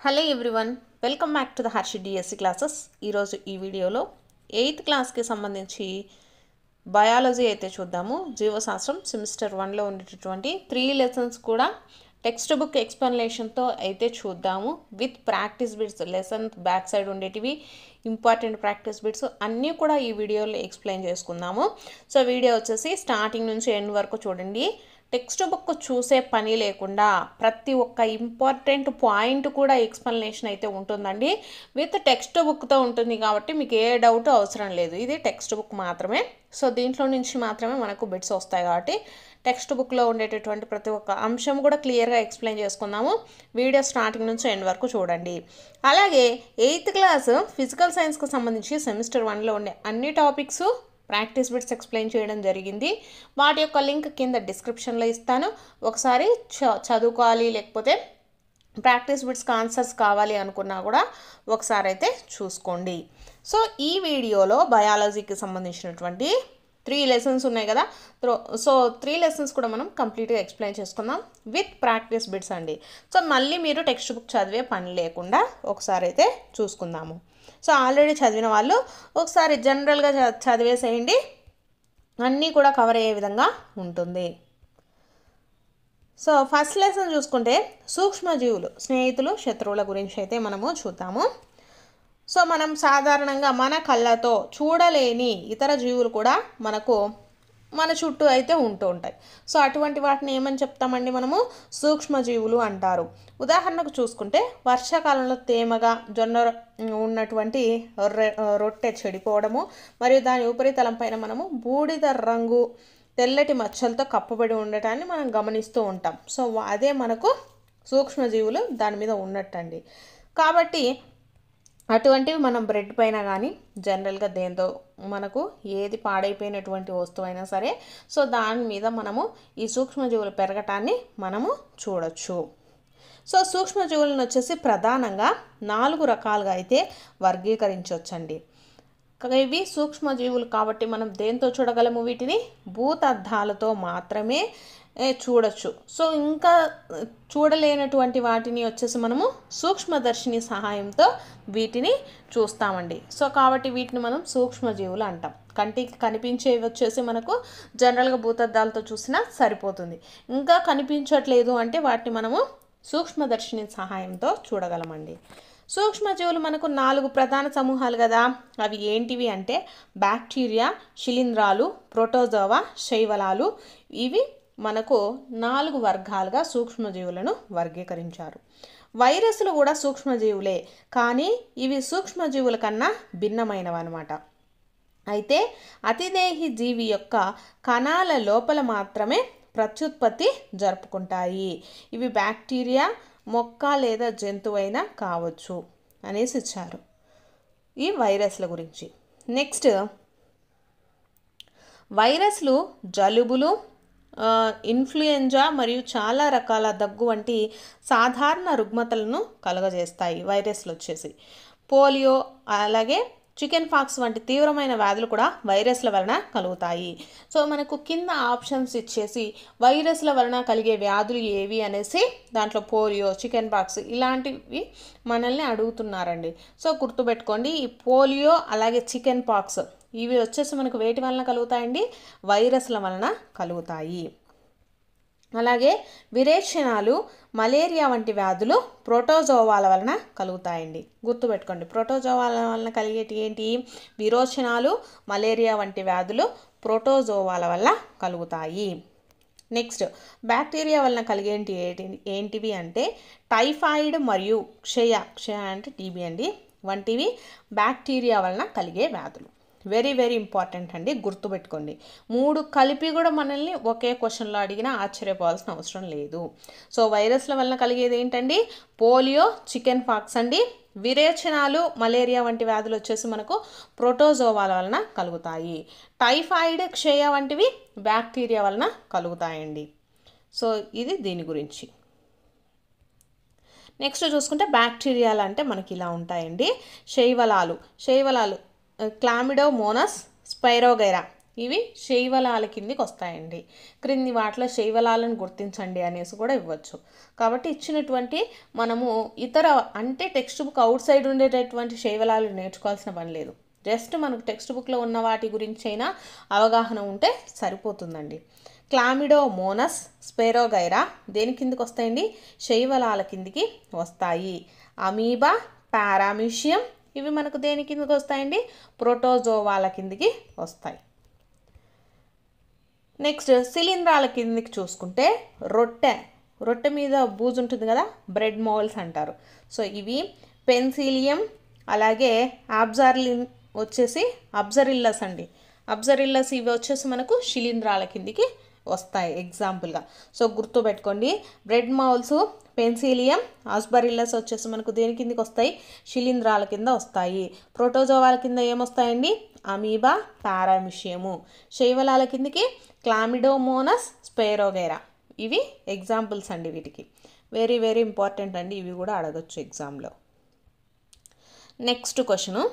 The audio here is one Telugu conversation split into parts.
Hello everyone, welcome back to the Harshi DSC classes. ఈరోజు ఈ వీడియోలో 8th క్లాస్కి సంబంధించి బయాలజీ అయితే చూద్దాము. జీవశాస్త్రం సెమిస్టర్ 1లో ఉండేటటువంటి 3 లెసన్స్ కూడా టెక్స్ట్ బుక్ ఎక్స్ప్లెనేషన్తో అయితే చూద్దాము. With practice bits, lesson back side ఉండేటివి ఇంపార్టెంట్ ప్రాక్టీస్ బిట్స్ అన్నీ కూడా ఈ వీడియోలో ఎక్స్ప్లెయిన్ చేసుకుందాము. సో వీడియో వచ్చేసి స్టార్టింగ్ నుంచి ఎండ్ వరకు చూడండి. టెక్స్ట్ బుక్ చూసే పని లేకుండా ప్రతి ఒక్క ఇంపార్టెంట్ పాయింట్ కూడా ఎక్స్ప్లెనేషన్ అయితే ఉంటుందండి. విత్ టెక్స్ట్ బుక్తో ఉంటుంది కాబట్టి మీకు ఏ డౌట్ అవసరం లేదు. ఇది టెక్స్ట్ బుక్ మాత్రమే. సో దీంట్లో నుంచి మాత్రమే మనకు బిట్స్ వస్తాయి కాబట్టి టెక్స్ట్ బుక్లో ఉండేటటువంటి ప్రతి ఒక్క అంశం కూడా క్లియర్గా ఎక్స్ప్లెయిన్ చేసుకుందాము. వీడియో స్టార్టింగ్ నుంచి ఎండ్ వరకు చూడండి. అలాగే 8th క్లాస్ ఫిజికల్ సైన్స్కి సంబంధించి సెమిస్టర్ 1లో ఉండే అన్ని టాపిక్స్ ప్రాక్టీస్ బిట్స్ ఎక్స్ప్లెయిన్ చేయడం జరిగింది. వాటి యొక్క లింక్ కింద డిస్క్రిప్షన్లో ఇస్తాను. ఒకసారి చదువుకోవాలి, లేకపోతే ప్రాక్టీస్ బిట్స్కి ఆన్సర్స్ కావాలి అనుకున్నా కూడా ఒకసారి అయితే చూసుకోండి. సో ఈ వీడియోలో బయాలజీకి సంబంధించినటువంటి 3 లెసన్స్ ఉన్నాయి కదా. సో 3 లెసన్స్ కూడా మనం కంప్లీట్గా ఎక్స్ప్లెయిన్ చేసుకుందాం విత్ ప్రాక్టీస్ బిట్స్ అండి. సో మళ్ళీ మీరు టెక్స్ట్ బుక్ చదివే పని లేకుండా ఒకసారి అయితే చూసుకుందాము. సో ఆల్రెడీ చదివిన వాళ్ళు ఒకసారి జనరల్గా చదివేసేయండి, అన్నీ కూడా కవర్ అయ్యే విధంగా ఉంటుంది. సో ఫస్ట్ లెసన్ చూసుకుంటే సూక్ష్మజీవులు, స్నేహితులు, శత్రువుల గురించి అయితే మనము చూద్దాము. సో మనం సాధారణంగా మన కళ్ళతో చూడలేని ఇతర జీవులు కూడా మన చుట్టూ అయితే ఉంటూ ఉంటాయి. సో అటువంటి వాటిని ఏమని చెప్తామండి, మనము సూక్ష్మజీవులు అంటారు. ఉదాహరణకు చూసుకుంటే వర్షాకాలంలో తేమగా జొన్న ఉన్నటువంటి రొట్టె చెడిపోవడము, మరియు దాని ఉపరితలం పైన మనము బూడిద రంగు తెల్లటి మచ్చలతో కప్పబడి ఉండటాన్ని మనం గమనిస్తూ ఉంటాం. సో అదే మనకు సూక్ష్మజీవులు దాని మీద ఉన్నట్టండి. కాబట్టి అటువంటివి మనం బ్రెడ్ పైన కానీ జనరల్గా దేంతో మనకు ఏది పాడైపోయినటువంటి వస్తువు అయినా సరే, సో దాని మీద మనము ఈ సూక్ష్మజీవులు పెరగటాన్ని మనము చూడొచ్చు. సో సూక్ష్మజీవులను వచ్చేసి ప్రధానంగా 4 రకాలుగా అయితే వర్గీకరించవచ్చండి. ఇవి సూక్ష్మజీవులు కాబట్టి మనం దేంతో చూడగలము, వీటిని భూతద్దాలతో మాత్రమే చూడొచ్చు. సో ఇంకా చూడలేనటువంటి వాటిని వచ్చేసి మనము సూక్ష్మదర్శిని సహాయంతో వీటిని చూస్తామండి. సో కాబట్టి వీటిని మనం సూక్ష్మజీవులు అంటాం. కంటికి కనిపించేవి వచ్చేసి మనకు జనరల్గా భూతద్దాలతో చూసినా సరిపోతుంది. ఇంకా కనిపించట్లేదు అంటే వాటిని మనము సూక్ష్మదర్శిని సహాయంతో చూడగలమండి. సూక్ష్మజీవులు మనకు 4 ప్రధాన సమూహాలు కదా. అవి ఏంటివి అంటే బ్యాక్టీరియా, శిలీంధ్రాలు, ప్రోటోజోవా, శైవలాలు. ఇవి మనకు 4 వర్గాలుగా సూక్ష్మజీవులను వర్గీకరించారు. వైరస్లు కూడా సూక్ష్మజీవులే, కానీ ఇవి సూక్ష్మజీవుల కన్నా భిన్నమైనవి అన్నమాట. అయితే అతిదేహి జీవి యొక్క కణాల లోపల మాత్రమే ప్రత్యుత్పత్తి జరుపుకుంటాయి. ఇవి బ్యాక్టీరియా, మొక్క లేదా జంతువైనా కావచ్చు అనేసి ఇచ్చారు ఈ వైరస్ల గురించి. నెక్స్ట్, వైరస్లు జలుబులు, ఇన్ఫ్లుయెంజా మరియు చాలా రకాల దగ్గు వంటి సాధారణ రుగ్మతలను కలుగజేస్తాయి. వైరస్లు వచ్చేసి పోలియో, అలాగే చికెన్ పాక్స్ వంటి తీవ్రమైన వ్యాధులు కూడా వైరస్ల వలన కలుగుతాయి. సో మనకు కింద ఆప్షన్స్ ఇచ్చేసి వైరస్ల వలన కలిగే వ్యాధులు ఏవి అనేసి దాంట్లో పోలియో, చికెన్ పాక్స్ ఇలాంటివి మనల్ని అడుగుతున్నారండి. సో గుర్తుపెట్టుకోండి, ఈ పోలియో అలాగే చికెన్ పాక్స్ ఇవి వచ్చేసి మనకు వేటి వలన కలుగుతాయండి, వైరస్ల వలన కలుగుతాయి. అలాగే విరేచనాలు, మలేరియా వంటి వ్యాధులు ప్రోటోజోవాల వలన కలుగుతాయండి. గుర్తుపెట్టుకోండి, ప్రోటోజోవాల వలన కలిగేటి ఏంటి, విరోచనాలు, మలేరియా వంటి వ్యాధులు ప్రోటోజోవాల వల్ల కలుగుతాయి. నెక్స్ట్, బ్యాక్టీరియా వలన కలిగేటి ఏంటివి అంటే టైఫాయిడ్ మరియు క్షయ అంటే టీబీ అండి వంటివి బ్యాక్టీరియా వలన కలిగే వ్యాధులు. వెరీ వెరీ ఇంపార్టెంట్ అండి, గుర్తుపెట్టుకోండి. 3 కలిపి కూడా మనల్ని ఒకే క్వశ్చన్లో అడిగినా ఆశ్చర్యపోవాల్సిన అవసరం లేదు. సో వైరస్ల వలన కలిగేది ఏంటండి, పోలియో, చికెన్ పాక్స్ అండి. విరేచనాలు, మలేరియా వంటి వ్యాధులు వచ్చేసి మనకు ప్రోటోజోవాల వలన కలుగుతాయి. టైఫాయిడ్, క్షయ వంటివి బ్యాక్టీరియా వలన కలుగుతాయండి. సో ఇది దీని గురించి. నెక్స్ట్ చూసుకుంటే బ్యాక్టీరియాలు అంటే మనకి ఇలా ఉంటాయండి. శైవలాలు క్లామిడోమోనాస్ స్పైరోగైరా ఇవి శైవలాల కిందికి వస్తాయండి. క్రింది వాటిలో శైవలాలను గుర్తించండి అనేసి కూడా ఇవ్వచ్చు. కాబట్టి ఇచ్చినటువంటి మనము ఇతర అంటే టెక్స్ట్ బుక్ అవుట్ సైడ్ ఉండేటటువంటి శైవలాలు నేర్చుకోవాల్సిన పని లేదు. జస్ట్ మనకు టెక్స్ట్ బుక్లో ఉన్న వాటి గురించి అయినా అవగాహన ఉంటే సరిపోతుందండి. క్లామిడోమోనస్, స్పెరోగైరా దేని కిందికి వస్తాయండి? శైవలాల కిందికి వస్తాయి. అమీబా, పారామీషియం ఇవి మనకు దేని కిందకి వస్తాయండి? ప్రోటోజోవాల కిందికి వస్తాయి. నెక్స్ట్ శిలీంధ్రాల కిందికి చూసుకుంటే రొట్టె మీద బూజు ఉంటుంది కదా, బ్రెడ్ మోల్స్ అంటారు. సో ఇవి పెన్సిలియం, అలాగే అబ్జరిల్లస్ అండి. అబ్జరిల్లస్ ఇవి వచ్చేసి మనకు శిలీంధ్రాల కిందికి వస్తాయి ఎగ్జాంపుల్గా. సో గుర్తుపెట్టుకోండి, బ్రెడ్ మౌల్స్, పెన్సిలియం, ఆస్బరిల్లస్ వచ్చేసి మనకు దేని కిందకి వస్తాయి? శిలీంధ్రాల కింద వస్తాయి. ప్రోటోజోవాల కింద ఏమొస్తాయండి? అమీబా, పారామిషియము. శైవలాల కిందికి క్లామిడోమోనస్, స్పెరోగైరా. ఇవి ఎగ్జాంపుల్స్ అండి. వీటికి వెరీ వెరీ ఇంపార్టెంట్ అండి. ఇవి కూడా అడగచ్చు ఎగ్జామ్లో. Next question.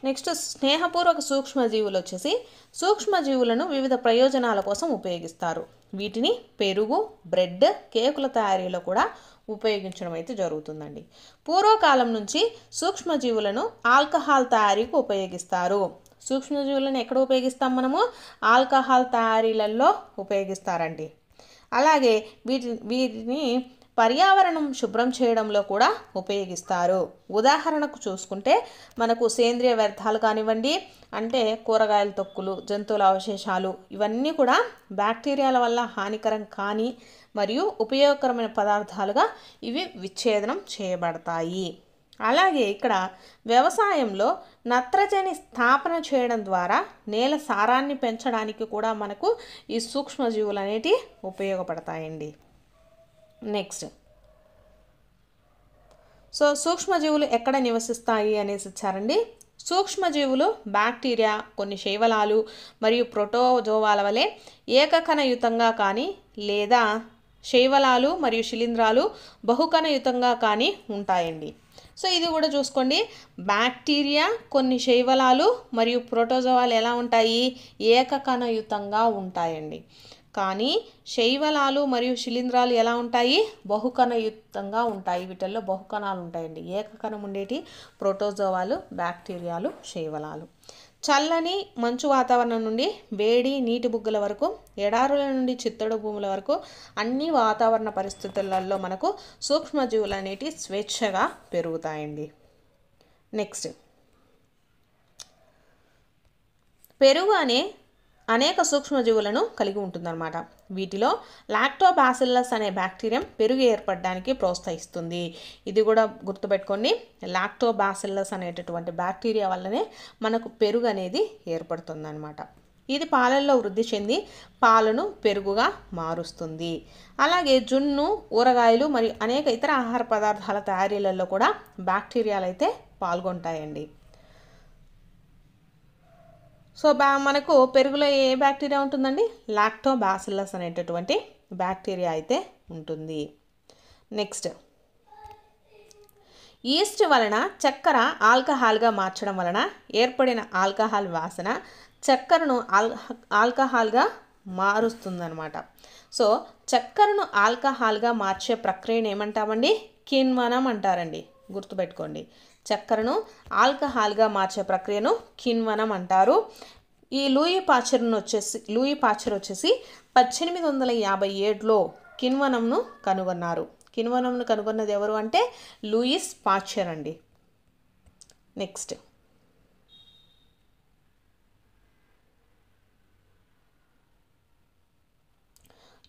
నెక్స్ట్ స్నేహపూర్వక సూక్ష్మజీవులు వచ్చేసి సూక్ష్మజీవులను వివిధ ప్రయోజనాల కోసం ఉపయోగిస్తారు. వీటిని పెరుగు, బ్రెడ్, కేకుల తయారీలో కూడా ఉపయోగించడం అయితే జరుగుతుందండి. పూర్వకాలం నుంచి సూక్ష్మజీవులను ఆల్కహాల్ తయారీకి ఉపయోగిస్తారు. సూక్ష్మజీవులను ఎక్కడ ఉపయోగిస్తాం మనము? ఆల్కహాల్ తయారీలలో ఉపయోగిస్తారండి. అలాగే వీటిని పర్యావరణం శుభ్రం చేయడంలో కూడా ఉపయోగిస్తారు. ఉదాహరణకు చూసుకుంటే మనకు సేంద్రియ వ్యర్థాలు కానివ్వండి, అంటే కూరగాయల తొక్కులు, జంతువుల అవశేషాలు, ఇవన్నీ కూడా బ్యాక్టీరియాల వల్ల హానికరం కాని మరియు ఉపయోగకరమైన పదార్థాలుగా ఇవి విచ్ఛేదనం చేయబడతాయి. అలాగే ఇక్కడ వ్యవసాయంలో నత్రజని స్థాపన చేయడం ద్వారా నేల సారాన్ని పెంచడానికి కూడా మనకు ఈ సూక్ష్మజీవులు అనేటివి ఉపయోగపడతాయండి. నెక్స్ట్ సూక్ష్మజీవులు ఎక్కడ నివసిస్తాయి అనేసి ఇచ్చారండి. సూక్ష్మజీవులు బ్యాక్టీరియా, కొన్ని శైవలాలు మరియు ప్రోటోజోవాల వలె ఏకకణయుతంగా కానీ లేదా శైవలాలు మరియు శిలీంధ్రాలు బహుకణయుతంగా కానీ ఉంటాయండి. సో ఇది కూడా చూసుకోండి, బ్యాక్టీరియా, కొన్ని శైవలాలు మరియు ప్రోటోజోవాలు ఎలా ఉంటాయి? ఏకకణయుతంగా ఉంటాయండి. కానీ శైవలాలు మరియు శిలీంధ్రాలు ఎలా ఉంటాయి? బహుకణయుక్తంగా ఉంటాయి. వీటిల్లో బహుకణాలు ఉంటాయండి. ఏకకణం ఉండేటి ప్రోటోజోవాలు, బ్యాక్టీరియాలు, శైవలాలు. చల్లని మంచు వాతావరణం నుండి వేడి నీటి బుగ్గల వరకు, ఎడారుల నుండి చిత్తడి భూముల వరకు అన్ని వాతావరణ పరిస్థితులలో మనకు సూక్ష్మజీవులు అనేటివి స్వేచ్ఛగా పెరుగుతాయండి. నెక్స్ట్ పెరుగు అనేక సూక్ష్మజీవులను కలిగి ఉంటుందన్నమాట. వీటిలో లాక్టోబాసిల్లస్ అనే బ్యాక్టీరియం పెరుగు ఏర్పడడానికి ప్రోత్సహిస్తుంది. ఇది కూడా గుర్తుపెట్టుకోండి, లాక్టోబాసిల్లస్ అనేటటువంటి బ్యాక్టీరియా వల్లనే మనకు పెరుగు అనేది ఏర్పడుతుందన్నమాట. ఇది పాలల్లో వృద్ధి చెంది పాలను పెరుగుగా మారుస్తుంది. అలాగే జున్ను, ఊరగాయలు మరియు అనేక ఇతర ఆహార పదార్థాల తయారీలలో కూడా బ్యాక్టీరియాలు అయితే పాల్గొంటాయండి. సో మనకు పెరుగులో ఏ బ్యాక్టీరియా ఉంటుందండి? లాక్టోబాసిల్లస్ అనేటటువంటి బ్యాక్టీరియా అయితే ఉంటుంది. నెక్స్ట్ ఈస్ట్ వలన చక్కెర ఆల్కహాల్గా మార్చడం వలన ఏర్పడిన ఆల్కహాల్ వాసన చక్కెరను ఆల్కహాల్గా మారుస్తుందన్నమాట. సో చక్కెరను ఆల్కహాల్గా మార్చే ప్రక్రియను ఏమంటామండి? కిణ్వనం అంటారండి. గుర్తుపెట్టుకోండి, చక్కెరను ఆల్కహాల్గా మార్చే ప్రక్రియను కిణ్వనం అంటారు. ఈ లూయి పాశ్చర్ వచ్చేసి 1857లో కిణ్వనంను కనుగొన్నారు. కిణ్వనంను కనుగొన్నది ఎవరు అంటే లూయిస్ పాశ్చర్ అండి. నెక్స్ట్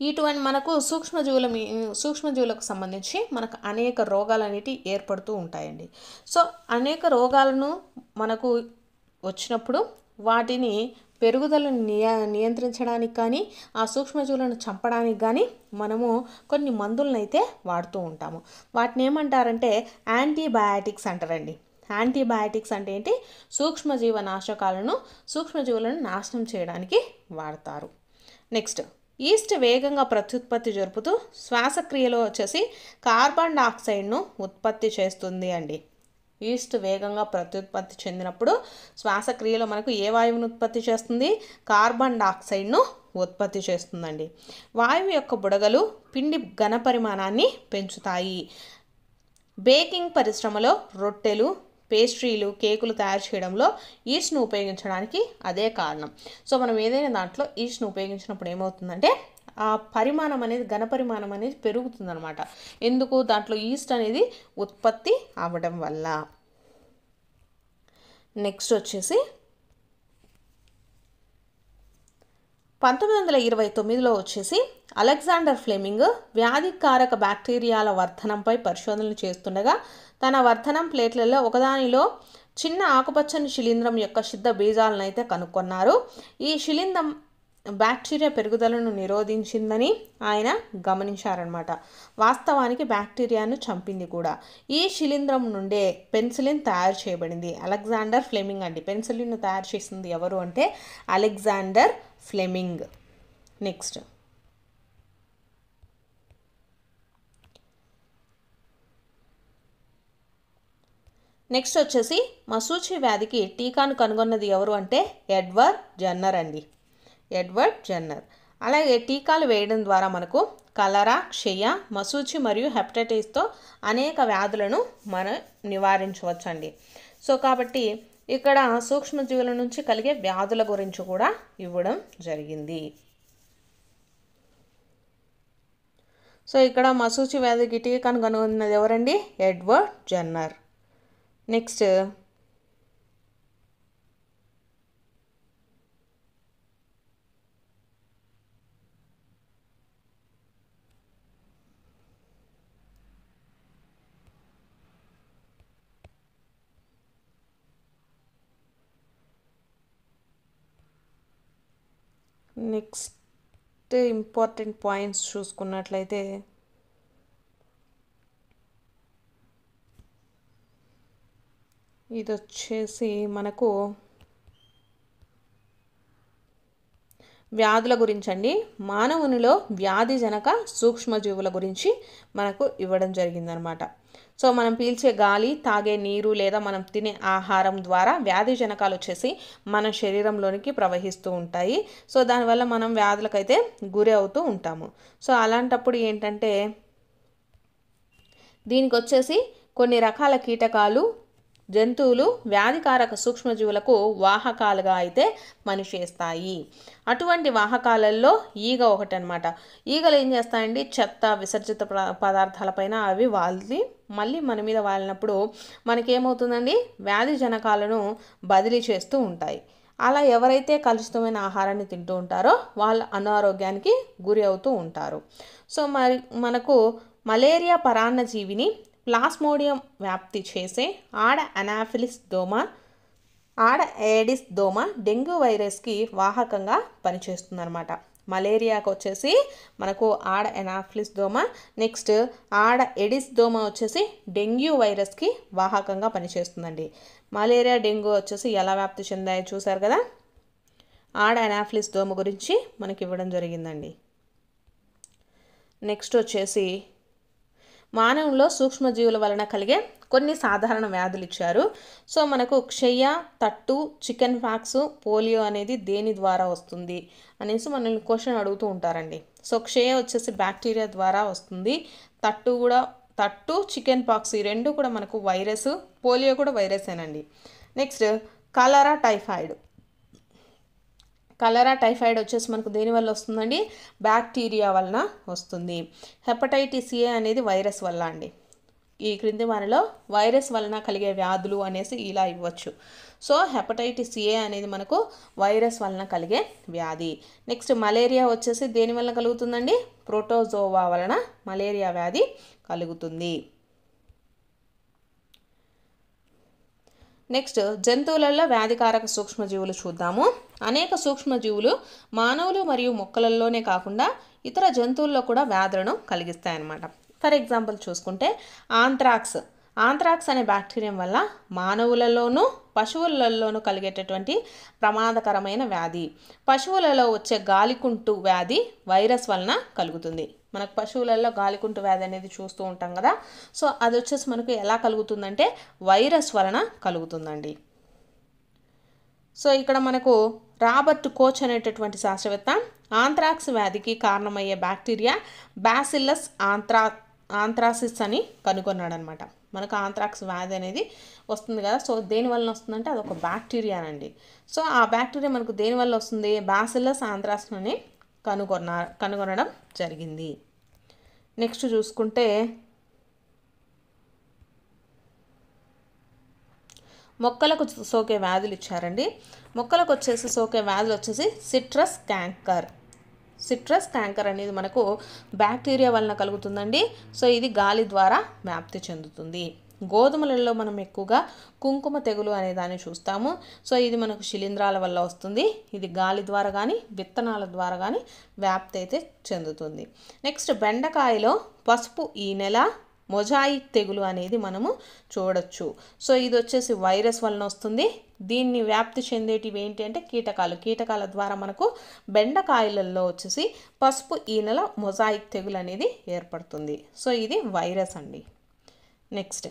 ఇటువంటి మనకు సూక్ష్మజీవులకు సంబంధించి మనకు అనేక రోగాలు అనేటివి ఏర్పడుతూ ఉంటాయండి. సో అనేక రోగాలను మనకు వచ్చినప్పుడు వాటిని పెరుగుదలను నియంత్రించడానికి కానీ ఆ సూక్ష్మజీవులను చంపడానికి కానీ మనము కొన్ని మందులను అయితే వాడుతూ ఉంటాము. వాటిని ఏమంటారంటే యాంటీబయాటిక్స్ అంటారండి. యాంటీబయాటిక్స్ అంటే ఏంటి? సూక్ష్మజీవులను నాశనం చేయడానికి వాడతారు. నెక్స్ట్ ఈస్ట్ వేగంగా ప్రత్యుత్పత్తి జరుపుతూ శ్వాసక్రియలో వచ్చేసి కార్బన్ డయాక్సైడ్ను ఉత్పత్తి చేస్తుంది అండి. ఈస్ట్ వేగంగా ప్రత్యుత్పత్తి చెందినప్పుడు శ్వాసక్రియలో మనకు ఏ వాయువును ఉత్పత్తి చేస్తుంది? కార్బన్ డయాక్సైడ్ను ఉత్పత్తి చేస్తుందండి. వాయువు యొక్క బుడగలు పిండి ఘన పరిమాణాన్ని పెంచుతాయి. బేకింగ్ పరిశ్రమలో రొట్టెలు, పేస్ట్రీలు, కేకులు తయారు చేయడంలో ఈస్ట్ను ఉపయోగించడానికి అదే కారణం. సో మనం ఏదైనా దాంట్లో ఈస్ట్ను ఉపయోగించినప్పుడు ఏమవుతుందంటే ఆ పరిమాణం అనేది, ఘన పరిమాణం అనేది పెరుగుతుందన్నమాట. ఎందుకు? దాంట్లో ఈస్ట్ అనేది ఉత్పత్తి అవ్వడం వల్ల. నెక్స్ట్ వచ్చేసి 1929లో వచ్చేసి అలెగ్జాండర్ ఫ్లెమింగ్ వ్యాధికారక బ్యాక్టీరియాల వర్ధనంపై పరిశోధనలు చేస్తుండగా తన వర్ధనం ప్లేట్లలో ఒకదానిలో చిన్న ఆకుపచ్చని శిలీంధ్రం యొక్క సిద్ధ బీజాలను అయితే కనుక్కున్నారు. ఈ శిలీంధ్రం బ్యాక్టీరియా పెరుగుదలను నిరోధించిందని ఆయన గమనించారనమాట. వాస్తవానికి బ్యాక్టీరియాను చంపింది కూడా. ఈ శిలీంధ్రం నుండే పెన్సిలిన్ తయారు చేయబడింది. అలెగ్జాండర్ ఫ్లెమింగ్ అండి. పెన్సిలిన్ను తయారు చేసింది ఎవరు అంటే అలెగ్జాండర్ ఫ్లెమింగ్. నెక్స్ట్ వచ్చేసి మశూచి వ్యాధికి టీకాను కనుగొన్నది ఎవరు అంటే ఎడ్వర్డ్ జెన్నర్ అండి. Edward Jenner. అలాగే టీకాలు వేయడం ద్వారా మనకు కలరా, క్షయ, మశూచి మరియు హెపటైటిస్తో అనేక వ్యాధులను మనం నివారించవచ్చండి. సో కాబట్టి ఇక్కడ సూక్ష్మజీవుల నుంచి కలిగే వ్యాధుల గురించి కూడా ఇవ్వడం జరిగింది. సో ఇక్కడ మశూచి వ్యాధికి టీకాను కనుగొన్నది ఎవరండి? Edward Jenner. Next important points చూసుకున్నట్లయితే ఇది వచ్చేసి మనకు వ్యాధుల గురించి అండి. మానవునిలో వ్యాధిజనక సూక్ష్మజీవుల గురించి మనకు ఇవ్వడం జరిగిందనమాట. సో మనం పీల్చే గాలి, తాగే నీరు లేదా మనం తినే ఆహారం ద్వారా వ్యాధిజనకాలు వచ్చేసి మన శరీరంలోనికి ప్రవహిస్తూ ఉంటాయి. సో దానివల్ల మనం వ్యాధులకైతే గురి అవుతూ ఉంటాము. సో అలాంటప్పుడు ఏంటంటే దీనికి వచ్చేసి కొన్ని రకాల కీటకాలు, జంతువులు వ్యాధికారక సూక్ష్మజీవులకు వాహకాలుగా అయితే పనిచేస్తాయి. అటువంటి వాహకాలలో ఈగ ఒకటి అనమాట. ఈగలు ఏం చేస్తాయండి? చెత్త, విసర్జిత పదార్థాలపైన అవి వాలి మళ్ళీ మన మీద వాలినప్పుడు మనకేమవుతుందండి? వ్యాధి జనకాలను బదిలీ చేస్తూ ఉంటాయి. అలా ఎవరైతే కలుషితమైన ఆహారాన్ని తింటూ ఉంటారో వాళ్ళ అనారోగ్యానికి గురి అవుతూ ఉంటారు. సో మనకు మలేరియా పరాన్నజీవిని ప్లాస్మోడియం వ్యాప్తి చేసే ఆడ అనాఫిలిస్ దోమ, ఆడ ఏడిస్ దోమ డెంగ్యూ వైరస్కి వాహకంగా పనిచేస్తుందన్నమాట. మలేరియాకు వచ్చేసి మనకు ఆడ ఎనాఫిలిస్ దోమ, నెక్స్ట్ ఆడ ఎడిస్ దోమ వచ్చేసి డెంగ్యూ వైరస్కి వాహకంగా పనిచేస్తుందండి. మలేరియా, డెంగ్యూ వచ్చేసి ఎలా వ్యాప్తి చెందాయో చూసారు కదా. ఆడ ఎనాఫిలిస్ దోమ గురించి మనకి ఇవ్వడం జరిగిందండి. నెక్స్ట్ వచ్చేసి మానవుల్లో సూక్ష్మజీవుల వలన కలిగే కొన్ని సాధారణ వ్యాధులు ఇచ్చారు. సో మనకు క్షయ, తట్టు, చికెన్ పాక్స్, పోలియో అనేది దేని ద్వారా వస్తుంది అనేసి మనల్ని క్వశ్చన్ అడుగుతూ ఉంటారండి. సో క్షయ వచ్చేసి బ్యాక్టీరియా ద్వారా వస్తుంది. తట్టు, చికెన్ పాక్స్ ఈ రెండు కూడా మనకు వైరస్, పోలియో కూడా వైరసేనండి. నెక్స్ట్ కలరా టైఫాయిడ్ వచ్చేసి మనకు దేనివల్ల వస్తుందండి? బ్యాక్టీరియా వలన వస్తుంది. హెపటైటిస్ ఏ అనేది వైరస్ వల్ల అండి. ఈ క్రింది వారిలో వైరస్ వలన కలిగే వ్యాధులు అనేసి ఇలా ఇవ్వచ్చు. సో హెపటైటిస్ ఏ అనేది మనకు వైరస్ వలన కలిగే వ్యాధి. నెక్స్ట్ మలేరియా వచ్చేసి దేని వలన కలుగుతుందండి? ప్రోటోజోవా వలన మలేరియా వ్యాధి కలుగుతుంది. నెక్స్ట్ జంతువులలో వ్యాధికారక సూక్ష్మజీవులు చూద్దాము. అనేక సూక్ష్మజీవులు మానవులు మరియు మొక్కలలోనే కాకుండా ఇతర జంతువుల్లో కూడా వ్యాధులను కలిగిస్తాయన్నమాట. ఫర్ ఎగ్జాంపుల్ చూసుకుంటే ఆంథ్రాక్స్ అనే బ్యాక్టీరియం వల్ల మానవులలోనూ పశువులలోనూ కలిగేటటువంటి ప్రమాదకరమైన వ్యాధి. పశువులలో వచ్చే గాలికుంటు వ్యాధి వైరస్ వలన కలుగుతుంది. మనకు పశువులలో గాలికుంటు వ్యాధి అనేది చూస్తూ ఉంటాం కదా. సో అది వచ్చేసి మనకు ఎలా కలుగుతుందంటే వైరస్ వలన కలుగుతుందండి. సో ఇక్కడ మనకు రాబర్ట్ కోచ్ అనేటటువంటి శాస్త్రవేత్త ఆంథ్రాక్స్ వ్యాధికి కారణమయ్యే బ్యాక్టీరియా బ్యాసిల్లస్ ఆంథ్రాసిస్ అని కనుగొన్నాడు అనమాట. మనకు ఆంథ్రాక్స్ వ్యాధి అనేది వస్తుంది కదా. సో దేనివల్ల వస్తుందంటే అదొక బ్యాక్టీరియా అండి. సో ఆ బ్యాక్టీరియా మనకు దేనివల్ల వస్తుంది, బ్యాసిల్లస్ ఆంథ్రాసిస్ అని కనుగొనడం జరిగింది. నెక్స్ట్ చూసుకుంటే మొక్కలకు సోకే వ్యాధులు ఇచ్చారండి. మొక్కలకు వచ్చేసి సోకే వ్యాధులు వచ్చేసి సిట్రస్ క్యాంకర్ అనేది మనకు బ్యాక్టీరియా వలన కలుగుతుందండి. సో ఇది గాలి ద్వారా వ్యాప్తి చెందుతుంది. గోధుమలలో మనం ఎక్కువగా కుంకుమ తెగులు అనే దాన్ని చూస్తాము. సో ఇది మనకు శిలీంధ్రాల వల్ల వస్తుంది. ఇది గాలి ద్వారా కానీ విత్తనాల ద్వారా కానీ వ్యాప్తి అయితే చెందుతుంది. నెక్స్ట్ బెండకాయలో పసుపు ఈనెల మొజాయిక్ తెగులు అనేది మనము చూడొచ్చు. సో ఇది వచ్చేసి వైరస్ వలన వస్తుంది. దీన్ని వ్యాప్తి చెందేటివి ఏంటి అంటే కీటకాల ద్వారా మనకు బెండకాయలలో వచ్చేసి పసుపు ఈనెల మొజాయిక్ తెగులు అనేది ఏర్పడుతుంది. సో ఇది వైరస్ అండి. నెక్స్ట్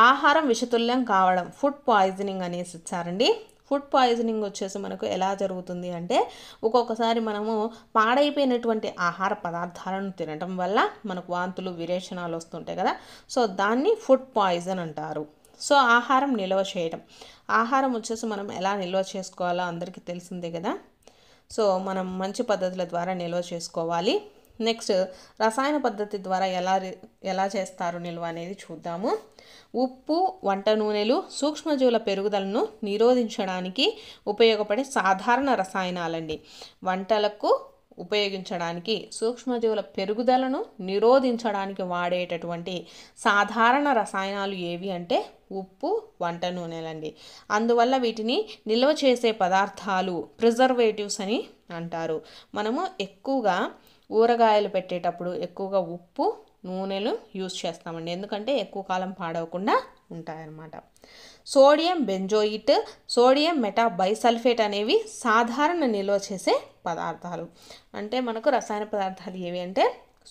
ఆహారం విషతుల్యం కావడం, ఫుడ్ పాయిజనింగ్ అనేసి ఇచ్చారండి. ఫుడ్ పాయిజనింగ్ వచ్చేసి మనకు ఎలా జరుగుతుంది అంటే ఒక్కొక్కసారి మనము పాడైపోయినటువంటి ఆహార పదార్థాలను తినడం వల్ల మనకు వాంతులు విరేచనాలు వస్తుంటాయి కదా. సో దాన్ని ఫుడ్ పాయిజన్ అంటారు. సో ఆహారం నిల్వ చేయడం, ఆహారం వచ్చేసి మనం ఎలా నిల్వ చేసుకోవాలో అందరికీ తెలిసిందే కదా. సో మనం మంచి పద్ధతుల ద్వారా నిల్వ చేసుకోవాలి. నెక్స్ట్ రసాయన పద్ధతి ద్వారా ఎలా చేస్తారు నిల్వ అనేది చూద్దాము. ఉప్పు, వంట నూనెలు సూక్ష్మజీవుల పెరుగుదలను నిరోధించడానికి ఉపయోగపడే సాధారణ రసాయనాలండి. వంటలకు ఉపయోగించడానికి సూక్ష్మజీవుల పెరుగుదలను నిరోధించడానికి వాడేటటువంటి సాధారణ రసాయనాలు ఏవి అంటే ఉప్పు, వంట నూనెలండి. అందువల్ల వీటిని నిల్వ చేసే పదార్థాలు ప్రిజర్వేటివ్స్ అని అంటారు. మనము ఎక్కువగా ఊరగాయలు పెట్టేటప్పుడు ఎక్కువగా ఉప్పు, నూనెలు యూజ్ చేస్తామండి. ఎందుకంటే ఎక్కువ కాలం పాడవకుండా ఉంటాయన్నమాట. సోడియం బెంజోయిట్, సోడియం మెటాబైసల్ఫేట్ అనేవి సాధారణ నిల్వ చేసే పదార్థాలు. అంటే మనకు రసాయన పదార్థాలు ఏవి అంటే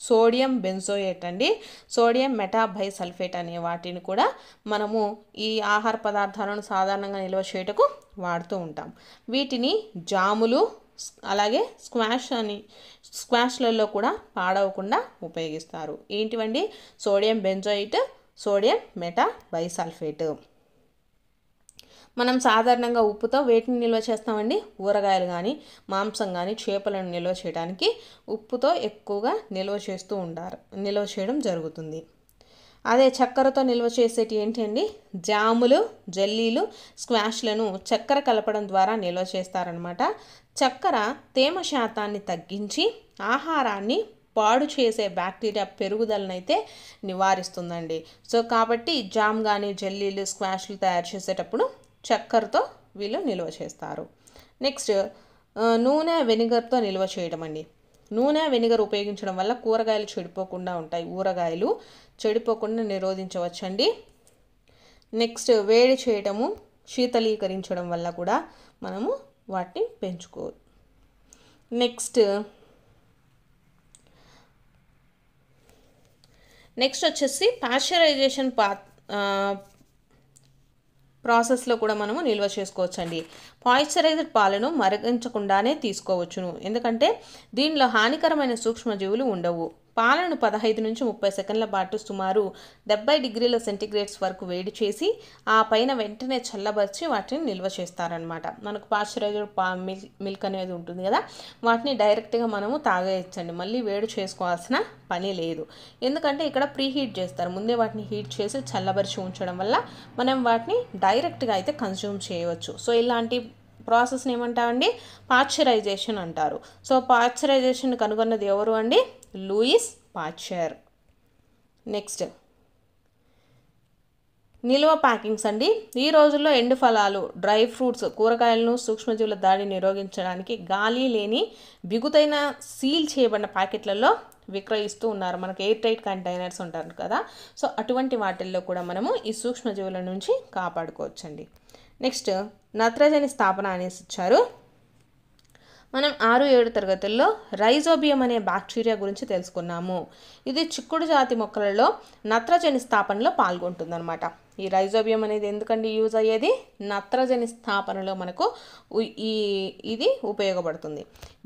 సోడియం బెంజోయేట్ అండి, సోడియం మెటాబైసల్ఫేట్ అనే వాటిని కూడా మనము ఈ ఆహార పదార్థాలను సాధారణంగా నిల్వ చేయటకు వాడుతూ ఉంటాం. వీటిని జాములు అలాగే స్క్వాష్లలో కూడా పాడవకుండా ఉపయోగిస్తారు. ఏంటివండి, సోడియం బెంజోయిట్, సోడియం మెటాబైసల్ఫేట్. మనం సాధారణంగా ఉప్పుతో వేటిని నిల్వ చేస్తామండి, ఊరగాయలు కానీ మాంసం కానీ చేపలను నిల్వ చేయడానికి ఉప్పుతో ఎక్కువగా నిల్వ చేయడం జరుగుతుంది. అదే చక్కెరతో నిల్వ చేసేటి ఏంటి అండి, జాములు, జెల్లీలు, స్క్వాష్లను చక్కెర కలపడం ద్వారా నిల్వ చేస్తారనమాట. చక్కెర తేమ శాతాన్ని తగ్గించి ఆహారాన్ని పాడు చేసే బ్యాక్టీరియా పెరుగుదలనైతే నివారిస్తుందండి. సో కాబట్టి జామ్ కానీ జెల్లీలు, స్క్వాష్లు తయారు చేసేటప్పుడు చక్కెరతో వీళ్ళు నిల్వ చేస్తారు. నెక్స్ట్ నూనె వెనిగర్తో నిల్వ చేయడం అండి. నూనె వెనిగర్ ఉపయోగించడం వల్ల కూరగాయలు చెడిపోకుండా ఉంటాయి, ఊరగాయలు చెడిపోకుండా నిరోధించవచ్చండి. నెక్స్ట్ వేడి చేయడము, శీతలీకరించడం వల్ల కూడా మనము వాటిని పెంచుకోవచ్చు. నెక్స్ట్ వచ్చేసి పాశ్చరైజేషన్ ప్రాసెస్లో కూడా మనము నిల్వ చేసుకోవచ్చండి. పాశ్చరైజ్డ్ పాలను మరిగించకుండానే తీసుకోవచ్చును, ఎందుకంటే దీనిలో హానికరమైన సూక్ష్మజీవులు ఉండవు. పాలను 15 నుంచి 30 సెకండ్ల పాటు సుమారు 70 డిగ్రీల సెంటీగ్రేడ్స్ వరకు వేడి చేసి ఆ పైన వెంటనే చల్లబరిచి వాటిని నిల్వ చేస్తారనమాట. మనకు పాశ్చరైజ్డ్ మిల్క్ అనేది ఉంటుంది కదా, వాటిని డైరెక్ట్గా మనము తాగేయచ్చండి, మళ్ళీ వేడి చేసుకోవాల్సిన పని లేదు. ఎందుకంటే ఇక్కడ ప్రీ హీట్ చేస్తారు, ముందే వాటిని హీట్ చేసి చల్లబరిచి ఉంచడం వల్ల మనం వాటిని డైరెక్ట్గా అయితే కన్జ్యూమ్ చేయవచ్చు. సో ఇలాంటి ప్రాసెస్ని ఏమంటామండి, పాశ్చరైజేషన్ అంటారు. సో పాశ్చరైజేషన్ కనుగొన్నది ఎవరు అండి, లూయిస్ పాశ్చర్. నెక్స్ట్ నిల్వ ప్యాకింగ్స్ అండి. ఈ రోజుల్లో ఎండు ఫలాలు, డ్రై ఫ్రూట్స్, కూరగాయలను సూక్ష్మజీవుల దాడి నిరోధించడానికి గాలి లేని బిగుతైన సీల్ చేయబడిన ప్యాకెట్లలో విక్రయిస్తూ ఉన్నారు. మనకు ఎయిర్ టైట్ కంటైనర్స్ ఉంటారు కదా, సో అటువంటి వాటిల్లో కూడా మనము ఈ సూక్ష్మజీవుల నుంచి కాపాడుకోవచ్చండి. నెక్స్ట్ నత్రజని స్థాపన అనేసి ఇచ్చారు. మనం 6-7 తరగతుల్లో రైజోబియం అనే బ్యాక్టీరియా గురించి తెలుసుకున్నాము. ఇది చిక్కుడు జాతి మొక్కలలో నత్రజని స్థాపనలో పాల్గొంటుందన్నమాట. ఈ రైజోబియం అనేది ఎందుకండి యూజ్ అయ్యేది? నత్రజని స్థాపనలో మనకు ఇది ఉపయోగపడుతుంది.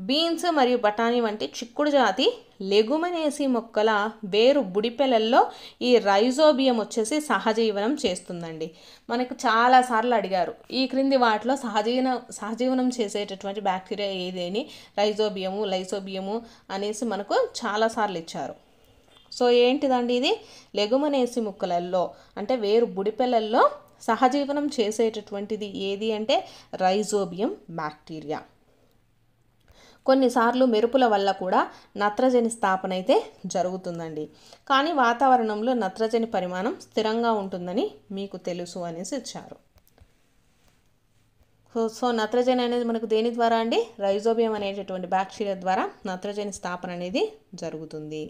బీన్స్ మరియు బఠానీ వంటి చిక్కుడు జాతి లెగుమినేసి మొక్కల వేరు బుడిపెలల్లో ఈ రైజోబియం వచ్చేసి సహజీవనం చేస్తుందండి. మనకు చాలాసార్లు అడిగారు ఈ క్రింది వాటిలో సహజీవనం చేసేటటువంటి బ్యాక్టీరియా ఏదేని లైజోబియము అనేసి మనకు చాలాసార్లు ఇచ్చారు. సో ఏంటిదండి ఇది? లెగుమినేసి మొక్కలలో అంటే వేరు బుడిపెలల్లో సహజీవనం చేసేటటువంటిది ఏది అంటే రైజోబియం బ్యాక్టీరియా. కొన్నిసార్లు మెరుపుల వల్ల కూడా నత్రజని స్థాపన అయితే జరుగుతుందండి. కానీ వాతావరణంలో నత్రజని పరిమాణం స్థిరంగా ఉంటుందని మీకు తెలుసు అనేసి ఇచ్చారు. సో నత్రజని అనేది మనకు దేని ద్వారా అండి? రైజోబియం అనేటటువంటి బ్యాక్టీరియా ద్వారా నత్రజని స్థాపన అనేది జరుగుతుంది.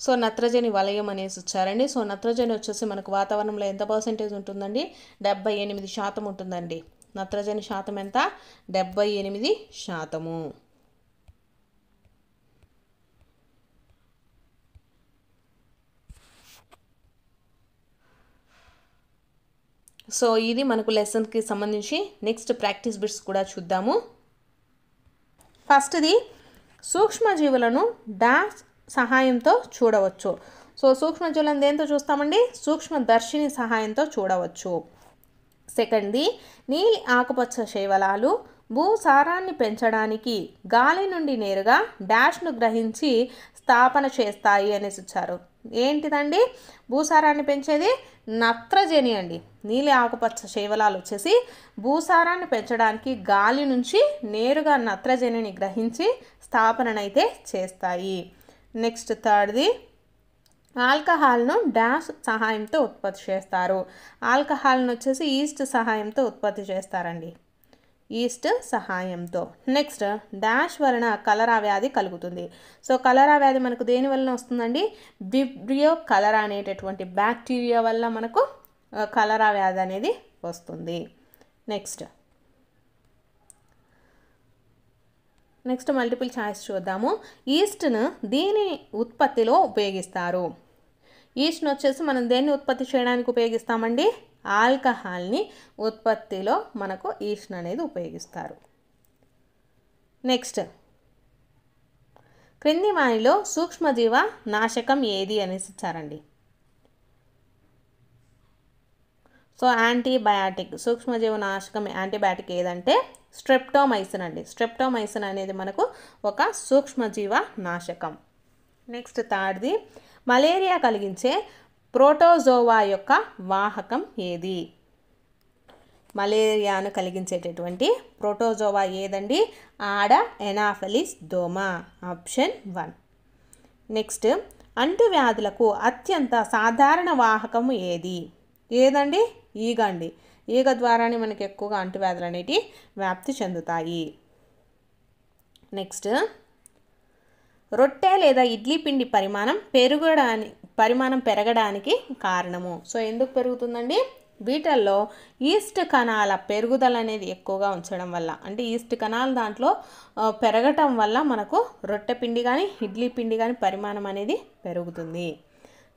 సో నత్రజని వలయం అనేసి వచ్చారండి. సో నత్రజని వచ్చేసి మనకు వాతావరణంలో ఎంత పర్సెంటేజ్ ఉంటుందండి? 78% ఉంటుందండి. నత్రజని శాతం ఎంత? 78%. సో ఇది మనకు లెసన్కి సంబంధించి. నెక్స్ట్ ప్రాక్టీస్ బిట్స్ కూడా చూద్దాము. ఫస్ట్ది సూక్ష్మజీవులను డాష్ సహాయంతో చూడవచ్చు. సో సూక్ష్మజీవులను దేంతో చూస్తామండి? సూక్ష్మదర్శిని సహాయంతో చూడవచ్చు. సెకండ్ది నీలి ఆకుపచ్చ శైవలాలు భూసారాన్ని పెంచడానికి గాలి నుండి నేరుగా డాష్ను గ్రహించి స్థాపన చేస్తాయి అనేసి ఇచ్చారు. ఏంటిదండి భూసారాన్ని పెంచేది? నత్రజని అండి. నీలి ఆకుపచ్చ శైవలాలు వచ్చేసి భూసారాన్ని పెంచడానికి గాలి నుంచి నేరుగా నత్రజనిని గ్రహించి స్థాపననైతే చేస్తాయి. నెక్స్ట్ థర్డ్ది ఆల్కహాల్ను డాష్ సహాయంతో ఉత్పత్తి చేస్తారు. ఆల్కహాల్ను వచ్చేసి ఈస్ట్ సహాయంతో ఉత్పత్తి చేస్తారండి. ఈస్ట్ సహాయంతో. నెక్స్ట్ డాష్ వలన కలరా వ్యాధి కలుగుతుంది. సో కలరా వ్యాధి మనకు దేని వలన వస్తుందండి? విబ్రియో కలరా అనేటటువంటి బ్యాక్టీరియా వల్ల మనకు కలరా వ్యాధి అనేది వస్తుంది. నెక్స్ట్ మల్టిపుల్ చాయిస్ చూద్దాము. ఈస్ట్ను దీని ఉత్పత్తిలో ఉపయోగిస్తారు. ఈస్ట్ను వచ్చేసి మనం దేన్ని ఉత్పత్తి చేయడానికి ఉపయోగిస్తామండి? ఆల్కహాల్ని ఉత్పత్తిలో మనకు ఈస్ట్ అనేది ఉపయోగిస్తారు. నెక్స్ట్ క్రింది వానిలో సూక్ష్మజీవ నాశకం ఏది అనేసి ఇచ్చారండి. సో యాంటీబయాటిక్ సూక్ష్మజీవ నాశకం యాంటీబయాటిక్ ఏదంటే స్ట్రెప్టోమైసిన్ అండి. స్ట్రెప్టోమైసిన్ అనేది మనకు ఒక సూక్ష్మజీవ నాశకం. నెక్స్ట్ థర్డ్ది మలేరియా కలిగించే ప్రోటోజోవా యొక్క వాహకం ఏది? మలేరియాను కలిగించేటటువంటి ప్రోటోజోవా ఏదండి? ఆడ ఎనాఫెలిస్ దోమ. ఆప్షన్ 1. నెక్స్ట్ అంటువ్యాధులకు అత్యంత సాధారణ వాహకము ఏదండి? ఈగ అండి. ఈగ ద్వారానే మనకి ఎక్కువగా అంటువ్యాధులు అనేవి వ్యాప్తి చెందుతాయి. నెక్స్ట్ రొట్టె లేదా ఇడ్లీ పిండి పరిమాణం పెరగడానికి కారణము. సో ఎందుకు పెరుగుతుందండి? వీటిల్లో ఈస్ట్ కణాల పెరుగుదల అనేది ఎక్కువగా ఉంచడం వల్ల, అంటే ఈస్ట్ కణాలు దాంట్లో పెరగటం వల్ల మనకు రొట్టె పిండి కానీ ఇడ్లీ పిండి కానీ పరిమాణం అనేది పెరుగుతుంది.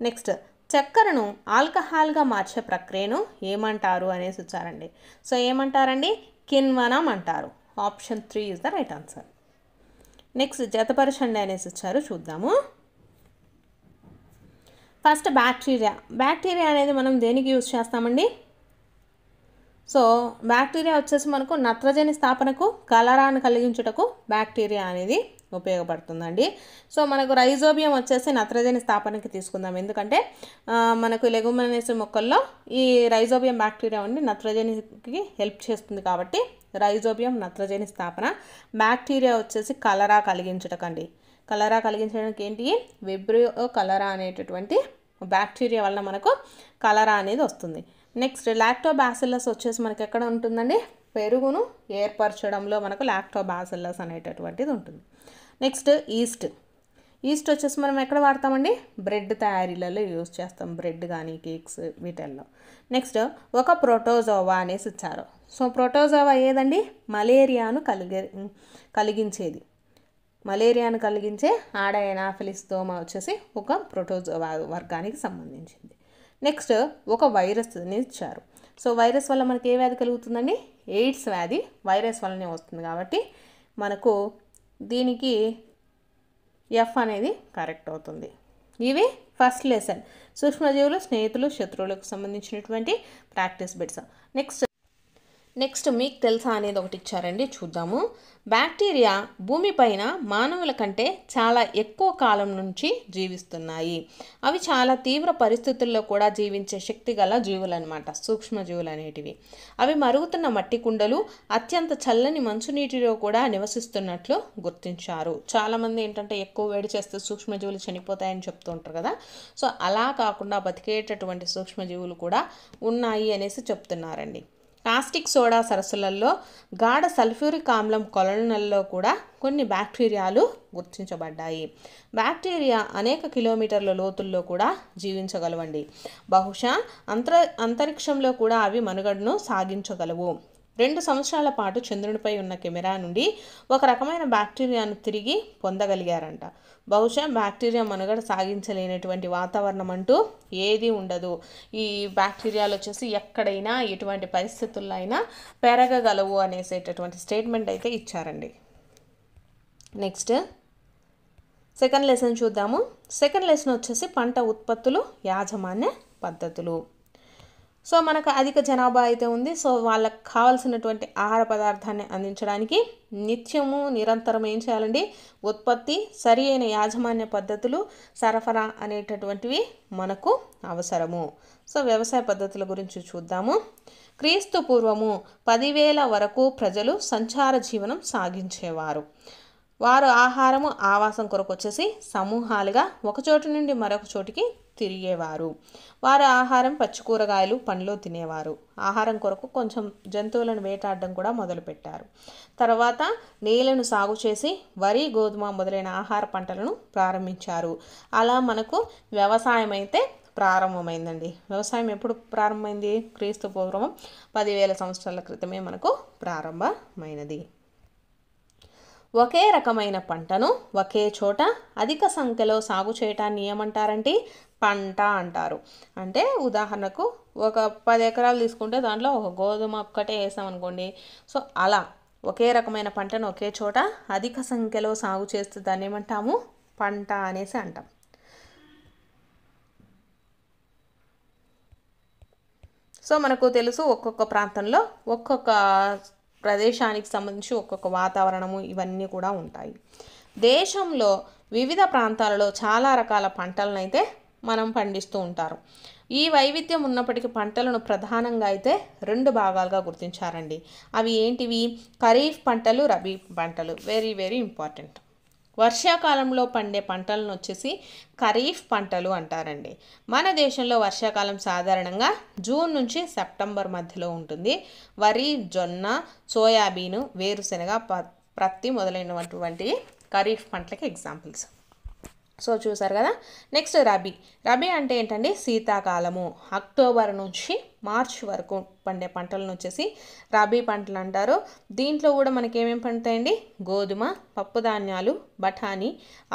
నెక్స్ట్ చక్కెరను ఆల్కహాల్గా మార్చే ప్రక్రియను ఏమంటారు అనేసి వచ్చారండి. సో ఏమంటారండి? కిణ్వనం అంటారు. Option 3 is the right answer. Next జతపరచండి అనేసి వచ్చారు, చూద్దాము. ఫస్ట్ బ్యాక్టీరియా అనేది మనం దేనికి యూజ్ చేస్తామండి? సో బ్యాక్టీరియా వచ్చేసి మనకు నత్రజని స్థాపనకు కలరాను కలిగించుటకు బ్యాక్టీరియా అనేది ఉపయోగపడుతుందండి. సో మనకు రైజోబియం వచ్చేసి నత్రజని స్థాపనకి తీసుకుందాం. ఎందుకంటే మనకు లెగుమినేసి మొక్కల్లో ఈ రైజోబియం బ్యాక్టీరియా ఉండి నత్రజనికి హెల్ప్ చేస్తుంది కాబట్టి రైజోబియం నత్రజని స్థాపన. బ్యాక్టీరియా వచ్చేసి కలరా కలిగించటకండి. కలరా కలిగించడానికి ఏంటి? విబ్రియో కలరా అనేటటువంటి బ్యాక్టీరియా వలన మనకు కలరా అనేది వస్తుంది. నెక్స్ట్ లాక్టోబాసిల్లస్ వచ్చేసి మనకి ఎక్కడ ఉంటుందండి? పెరుగును ఏర్పరచడంలో మనకు లాక్టోబాసిల్లస్ అనేటటువంటిది ఉంటుంది. నెక్స్ట్ ఈస్ట్ వచ్చేసి మనం ఎక్కడ వాడతామండి, బ్రెడ్ తయారీలలో యూజ్ చేస్తాం, బ్రెడ్ కానీ కేక్స్ వీటిల్లో. నెక్స్ట్ ఒక ప్రోటోజోవా అనేసి ఇచ్చారు. సో ప్రోటోజోవా ఏదండి, మలేరియాను కలిగించేది, మలేరియాను కలిగించే ఆడైనాఫిలిస్ దోమ వచ్చేసి ఒక ప్రోటోజోవా వర్గానికి సంబంధించింది. నెక్స్ట్ ఒక వైరస్ని ఇచ్చారు. సో వైరస్ వల్ల మనకి ఏ వ్యాధి కలుగుతుందండి, ఎయిడ్స్ వ్యాధి వైరస్ వల్లనే వస్తుంది కాబట్టి మనకు దీనికి ఎఫ్ అనేది కరెక్ట్ అవుతుంది. ఇవి ఫస్ట్ లెసన్ సూక్ష్మజీవులు, స్నేహితులు, శత్రువులకు సంబంధించినటువంటి ప్రాక్టీస్ బిట్స్. నెక్స్ట్ మీకు తెలుసా అనేది ఒకటి ఇచ్చారండి, చూద్దాము. బ్యాక్టీరియా భూమిపైన మానవుల కంటే చాలా ఎక్కువ కాలం నుంచి జీవిస్తున్నాయి. అవి చాలా తీవ్ర పరిస్థితుల్లో కూడా జీవించే శక్తి గల జీవులు అనమాట, సూక్ష్మజీవులు అనేటివి. అవి మరుగుతున్న మట్టి కుండలు, అత్యంత చల్లని మంచునీటిలో కూడా నివసిస్తున్నట్లు గుర్తించారు. చాలామంది ఏంటంటే ఎక్కువ వేడి చేస్తే సూక్ష్మజీవులు చనిపోతాయని చెప్తూ ఉంటారు కదా. సో అలా కాకుండా బతికేటటువంటి సూక్ష్మజీవులు కూడా ఉన్నాయి అనేసి చెప్తున్నారండి. కాస్టిక్ సోడా సరస్సులలో, గాఢ సల్ఫ్యూరిక్ ఆమ్లం కొలనులలో కూడా కొన్ని బ్యాక్టీరియాలు గుర్తించబడ్డాయి. బ్యాక్టీరియా అనేక కిలోమీటర్ల లోతుల్లో కూడా జీవించగలవండి. బహుశా అంతరిక్షంలో కూడా అవి మనుగడను సాగించగలవు. 2 సంవత్సరాల పాటు చంద్రునిపై ఉన్న కెమెరా నుండి ఒక రకమైన బ్యాక్టీరియాను తిరిగి పొందగలిగారంట. బహుశా బ్యాక్టీరియా మనుగడ సాగించలేనటువంటి వాతావరణం అంటూ ఏది ఉండదు. ఈ బ్యాక్టీరియాలు వచ్చేసి ఎక్కడైనా ఎటువంటి పరిస్థితుల్లో అయినా పెరగగలవు అనేసేటటువంటి స్టేట్మెంట్ అయితే ఇచ్చారండి. నెక్స్ట్ సెకండ్ లెసన్ చూద్దాము. సెకండ్ లెసన్ వచ్చేసి పంట ఉత్పత్తులు, యాజమాన్య పద్ధతులు. సో మనకు అధిక జనాభా అయితే ఉంది. సో వాళ్ళకి కావాల్సినటువంటి ఆహార పదార్థాన్ని అందించడానికి నిత్యము నిరంతరం ఏం చేయాలండి, ఉత్పత్తి, సరి అయిన యాజమాన్య పద్ధతులు, సరఫరా అనేటటువంటివి మనకు అవసరము. సో వ్యవసాయ పద్ధతుల గురించి చూద్దాము. క్రీస్తు పూర్వము 10,000 వరకు ప్రజలు సంచార జీవనం సాగించేవారు. వారు ఆహారము, ఆవాసం కొరకు వచ్చేసి సమూహాలుగా ఒక చోటు నుండి మరొక చోటికి తిరిగేవారు. వారు ఆహారం పచ్చి కూరగాయలు, పండ్లు తినేవారు. ఆహారం కొరకు కొంచెం జంతువులను వేటాడడం కూడా మొదలుపెట్టారు. తర్వాత నేలను సాగు చేసి వరి, గోధుమ మొదలైన ఆహార పంటలను ప్రారంభించారు. అలా మనకు వ్యవసాయం అయితే ప్రారంభమైందండి. వ్యవసాయం ఎప్పుడు ప్రారంభమైంది, క్రీస్తు పూర్వం 10,000 సంవత్సరాల క్రితమే మనకు ప్రారంభమైనది. ఒకే రకమైన పంటను ఒకే చోట అధిక సంఖ్యలో సాగు చేయటాన్ని ఏమంటారంటే పంట అంటారు. అంటే ఉదాహరణకు ఒక 10 ఎకరాలు తీసుకుంటే దాంట్లో ఒక గోధుమ ఒక్కటే వేసామనుకోండి. సో అలా ఒకే రకమైన పంటను ఒకే చోట అధిక సంఖ్యలో సాగు చేస్తే దాన్ని ఏమంటాము, పంట అనేసి అంటాం. సో మనకు తెలుసు ఒక్కొక్క ప్రాంతంలో ఒక్కొక్క ప్రదేశానికి సంబంధించి ఒక్కొక్క వాతావరణము ఇవన్నీ కూడా ఉంటాయి. దేశంలో వివిధ ప్రాంతాలలో చాలా రకాల పంటలను అయితే మనం పండిస్తూ ఉంటారు. ఈ వైవిధ్యం ఉన్నప్పటికీ పంటలను ప్రధానంగా అయితే 2 భాగాలుగా గుర్తించారండి. అవి ఏంటివి, ఖరీఫ్ పంటలు, రబీ పంటలు. Very very important. వర్షాకాలంలో పండే పంటలను వచ్చేసి ఖరీఫ్ పంటలు అంటారండి. మన దేశంలో వర్షాకాలం సాధారణంగా జూన్ నుంచి సెప్టెంబర్ మధ్యలో ఉంటుంది. వరి, జొన్న, సోయాబీను, వేరుశెనగ, ప్రత్తి మొదలైనటువంటి ఖరీఫ్ పంటలకి ఎగ్జాంపుల్స్. సో చూసారు కదా. నెక్స్ట్ రబీ. రబీ అంటే ఏంటండి, శీతాకాలము. అక్టోబర్ నుంచి మార్చ్ వరకు పండే పంటలను వచ్చేసి రబీ పంటలు అంటారు. దీంట్లో కూడా మనకి ఏమేమి పండుతాయండి, గోధుమ, పప్పు ధాన్యాలు, బఠానీ,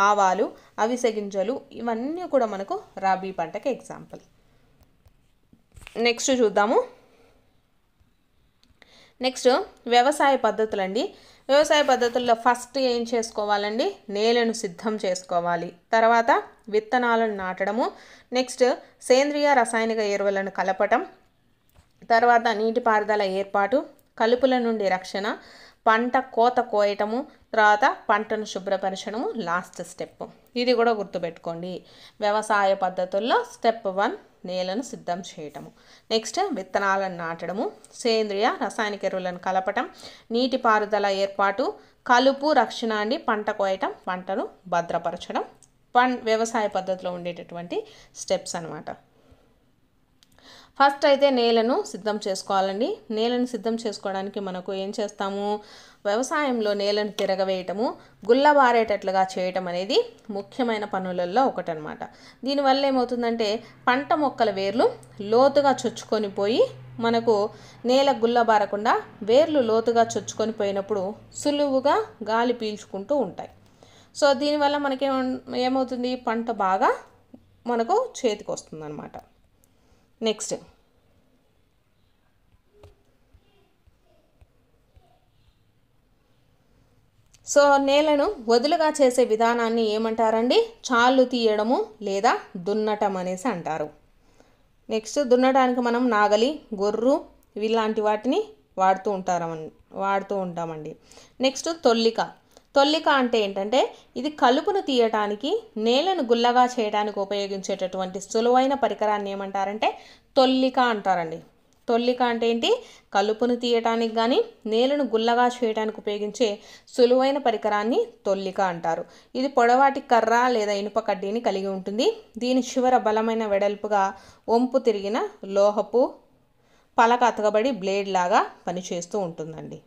ఆవాలు, అవిసె గింజలు, ఇవన్నీ కూడా మనకు రబీ పంటకి ఎగ్జాంపుల్. నెక్స్ట్ చూద్దాము. నెక్స్ట్ వ్యవసాయ పద్ధతులు అండి. వ్యవసాయ పద్ధతుల్లో ఫస్ట్ ఏం చేసుకోవాలండి, నేలను సిద్ధం చేసుకోవాలి. తర్వాత విత్తనాలను నాటడము. నెక్స్ట్ సేంద్రియ రసాయనిక ఎరువులను కలపటం. తర్వాత నీటిపారుదల ఏర్పాటు, కలుపుల నుండి రక్షణ, పంట కోత కోయటము, తర్వాత పంటను శుభ్రపరచడము లాస్ట్ స్టెప్. ఇది కూడా గుర్తుపెట్టుకోండి. వ్యవసాయ పద్ధతుల్లో స్టెప్ 1 నేలను సిద్ధం చేయటము. నెక్స్ట్ విత్తనాలను నాటడము, సేంద్రియ రసాయనిక ఎరువులను కలపటం, నీటిపారుదల ఏర్పాటు, కలుపు, రక్షణ అండి, పంట కోయటం, పంటను భద్రపరచడం వ్యవసాయ పద్ధతిలో ఉండేటటువంటి స్టెప్స్ అన్నమాట. ఫస్ట్ అయితే నేలను సిద్ధం చేసుకోవాలండి. నేలను సిద్ధం చేసుకోవడానికి మనకు ఏం చేస్తాము, వ్యవసాయంలో నేలను తిరగవేయటము, గుల్లబారేటట్లుగా చేయటం అనేది ముఖ్యమైన పనులలో ఒకటనమాట. దీనివల్ల ఏమవుతుందంటే పంట మొక్కల వేర్లు లోతుగా చొచ్చుకొని పోయి మనకు నేల గుల్లబారకుండా వేర్లు లోతుగా చొచ్చుకొని పోయినప్పుడు సులువుగా గాలి పీల్చుకుంటూ ఉంటాయి. సో దీనివల్ల ఏమవుతుంది, పంట బాగా మనకు చేతికి వస్తుంది అన్నమాట. నెక్స్ట్ సో నేలను వదులుగా చేసే విధానాన్ని ఏమంటారండి, చాళ్ళు తీయడము లేదా దున్నటం అనేసి అంటారు. నెక్స్ట్ దున్నడానికి మనం నాగలి, గొర్రు ఇలాంటి వాటిని వాడుతూ ఉంటామండి. నెక్స్ట్ తొల్లిక అంటే ఏంటంటే ఇది కలుపును తీయటానికి, నేలను గుల్లగా చేయడానికి ఉపయోగించేటటువంటి సులువైన పరికరాన్ని ఏమంటారంటే తొల్లిక అంటారండి. తొల్లిక అంటే ఏంటి, కలుపును తీయటానికి కానీ నేలను గుల్లగా చేయడానికి ఉపయోగించే సులువైన పరికరాన్ని తొల్లిక అంటారు. ఇది పొడవాటి కర్ర లేదా ఇనుప కడ్డీని కలిగి ఉంటుంది. దీని చివర బలమైన వెడల్పుగా వంపు తిరిగిన లోహపు పలక అతకబడి బ్లేడ్ లాగా పనిచేస్తూ ఉంటుందండి.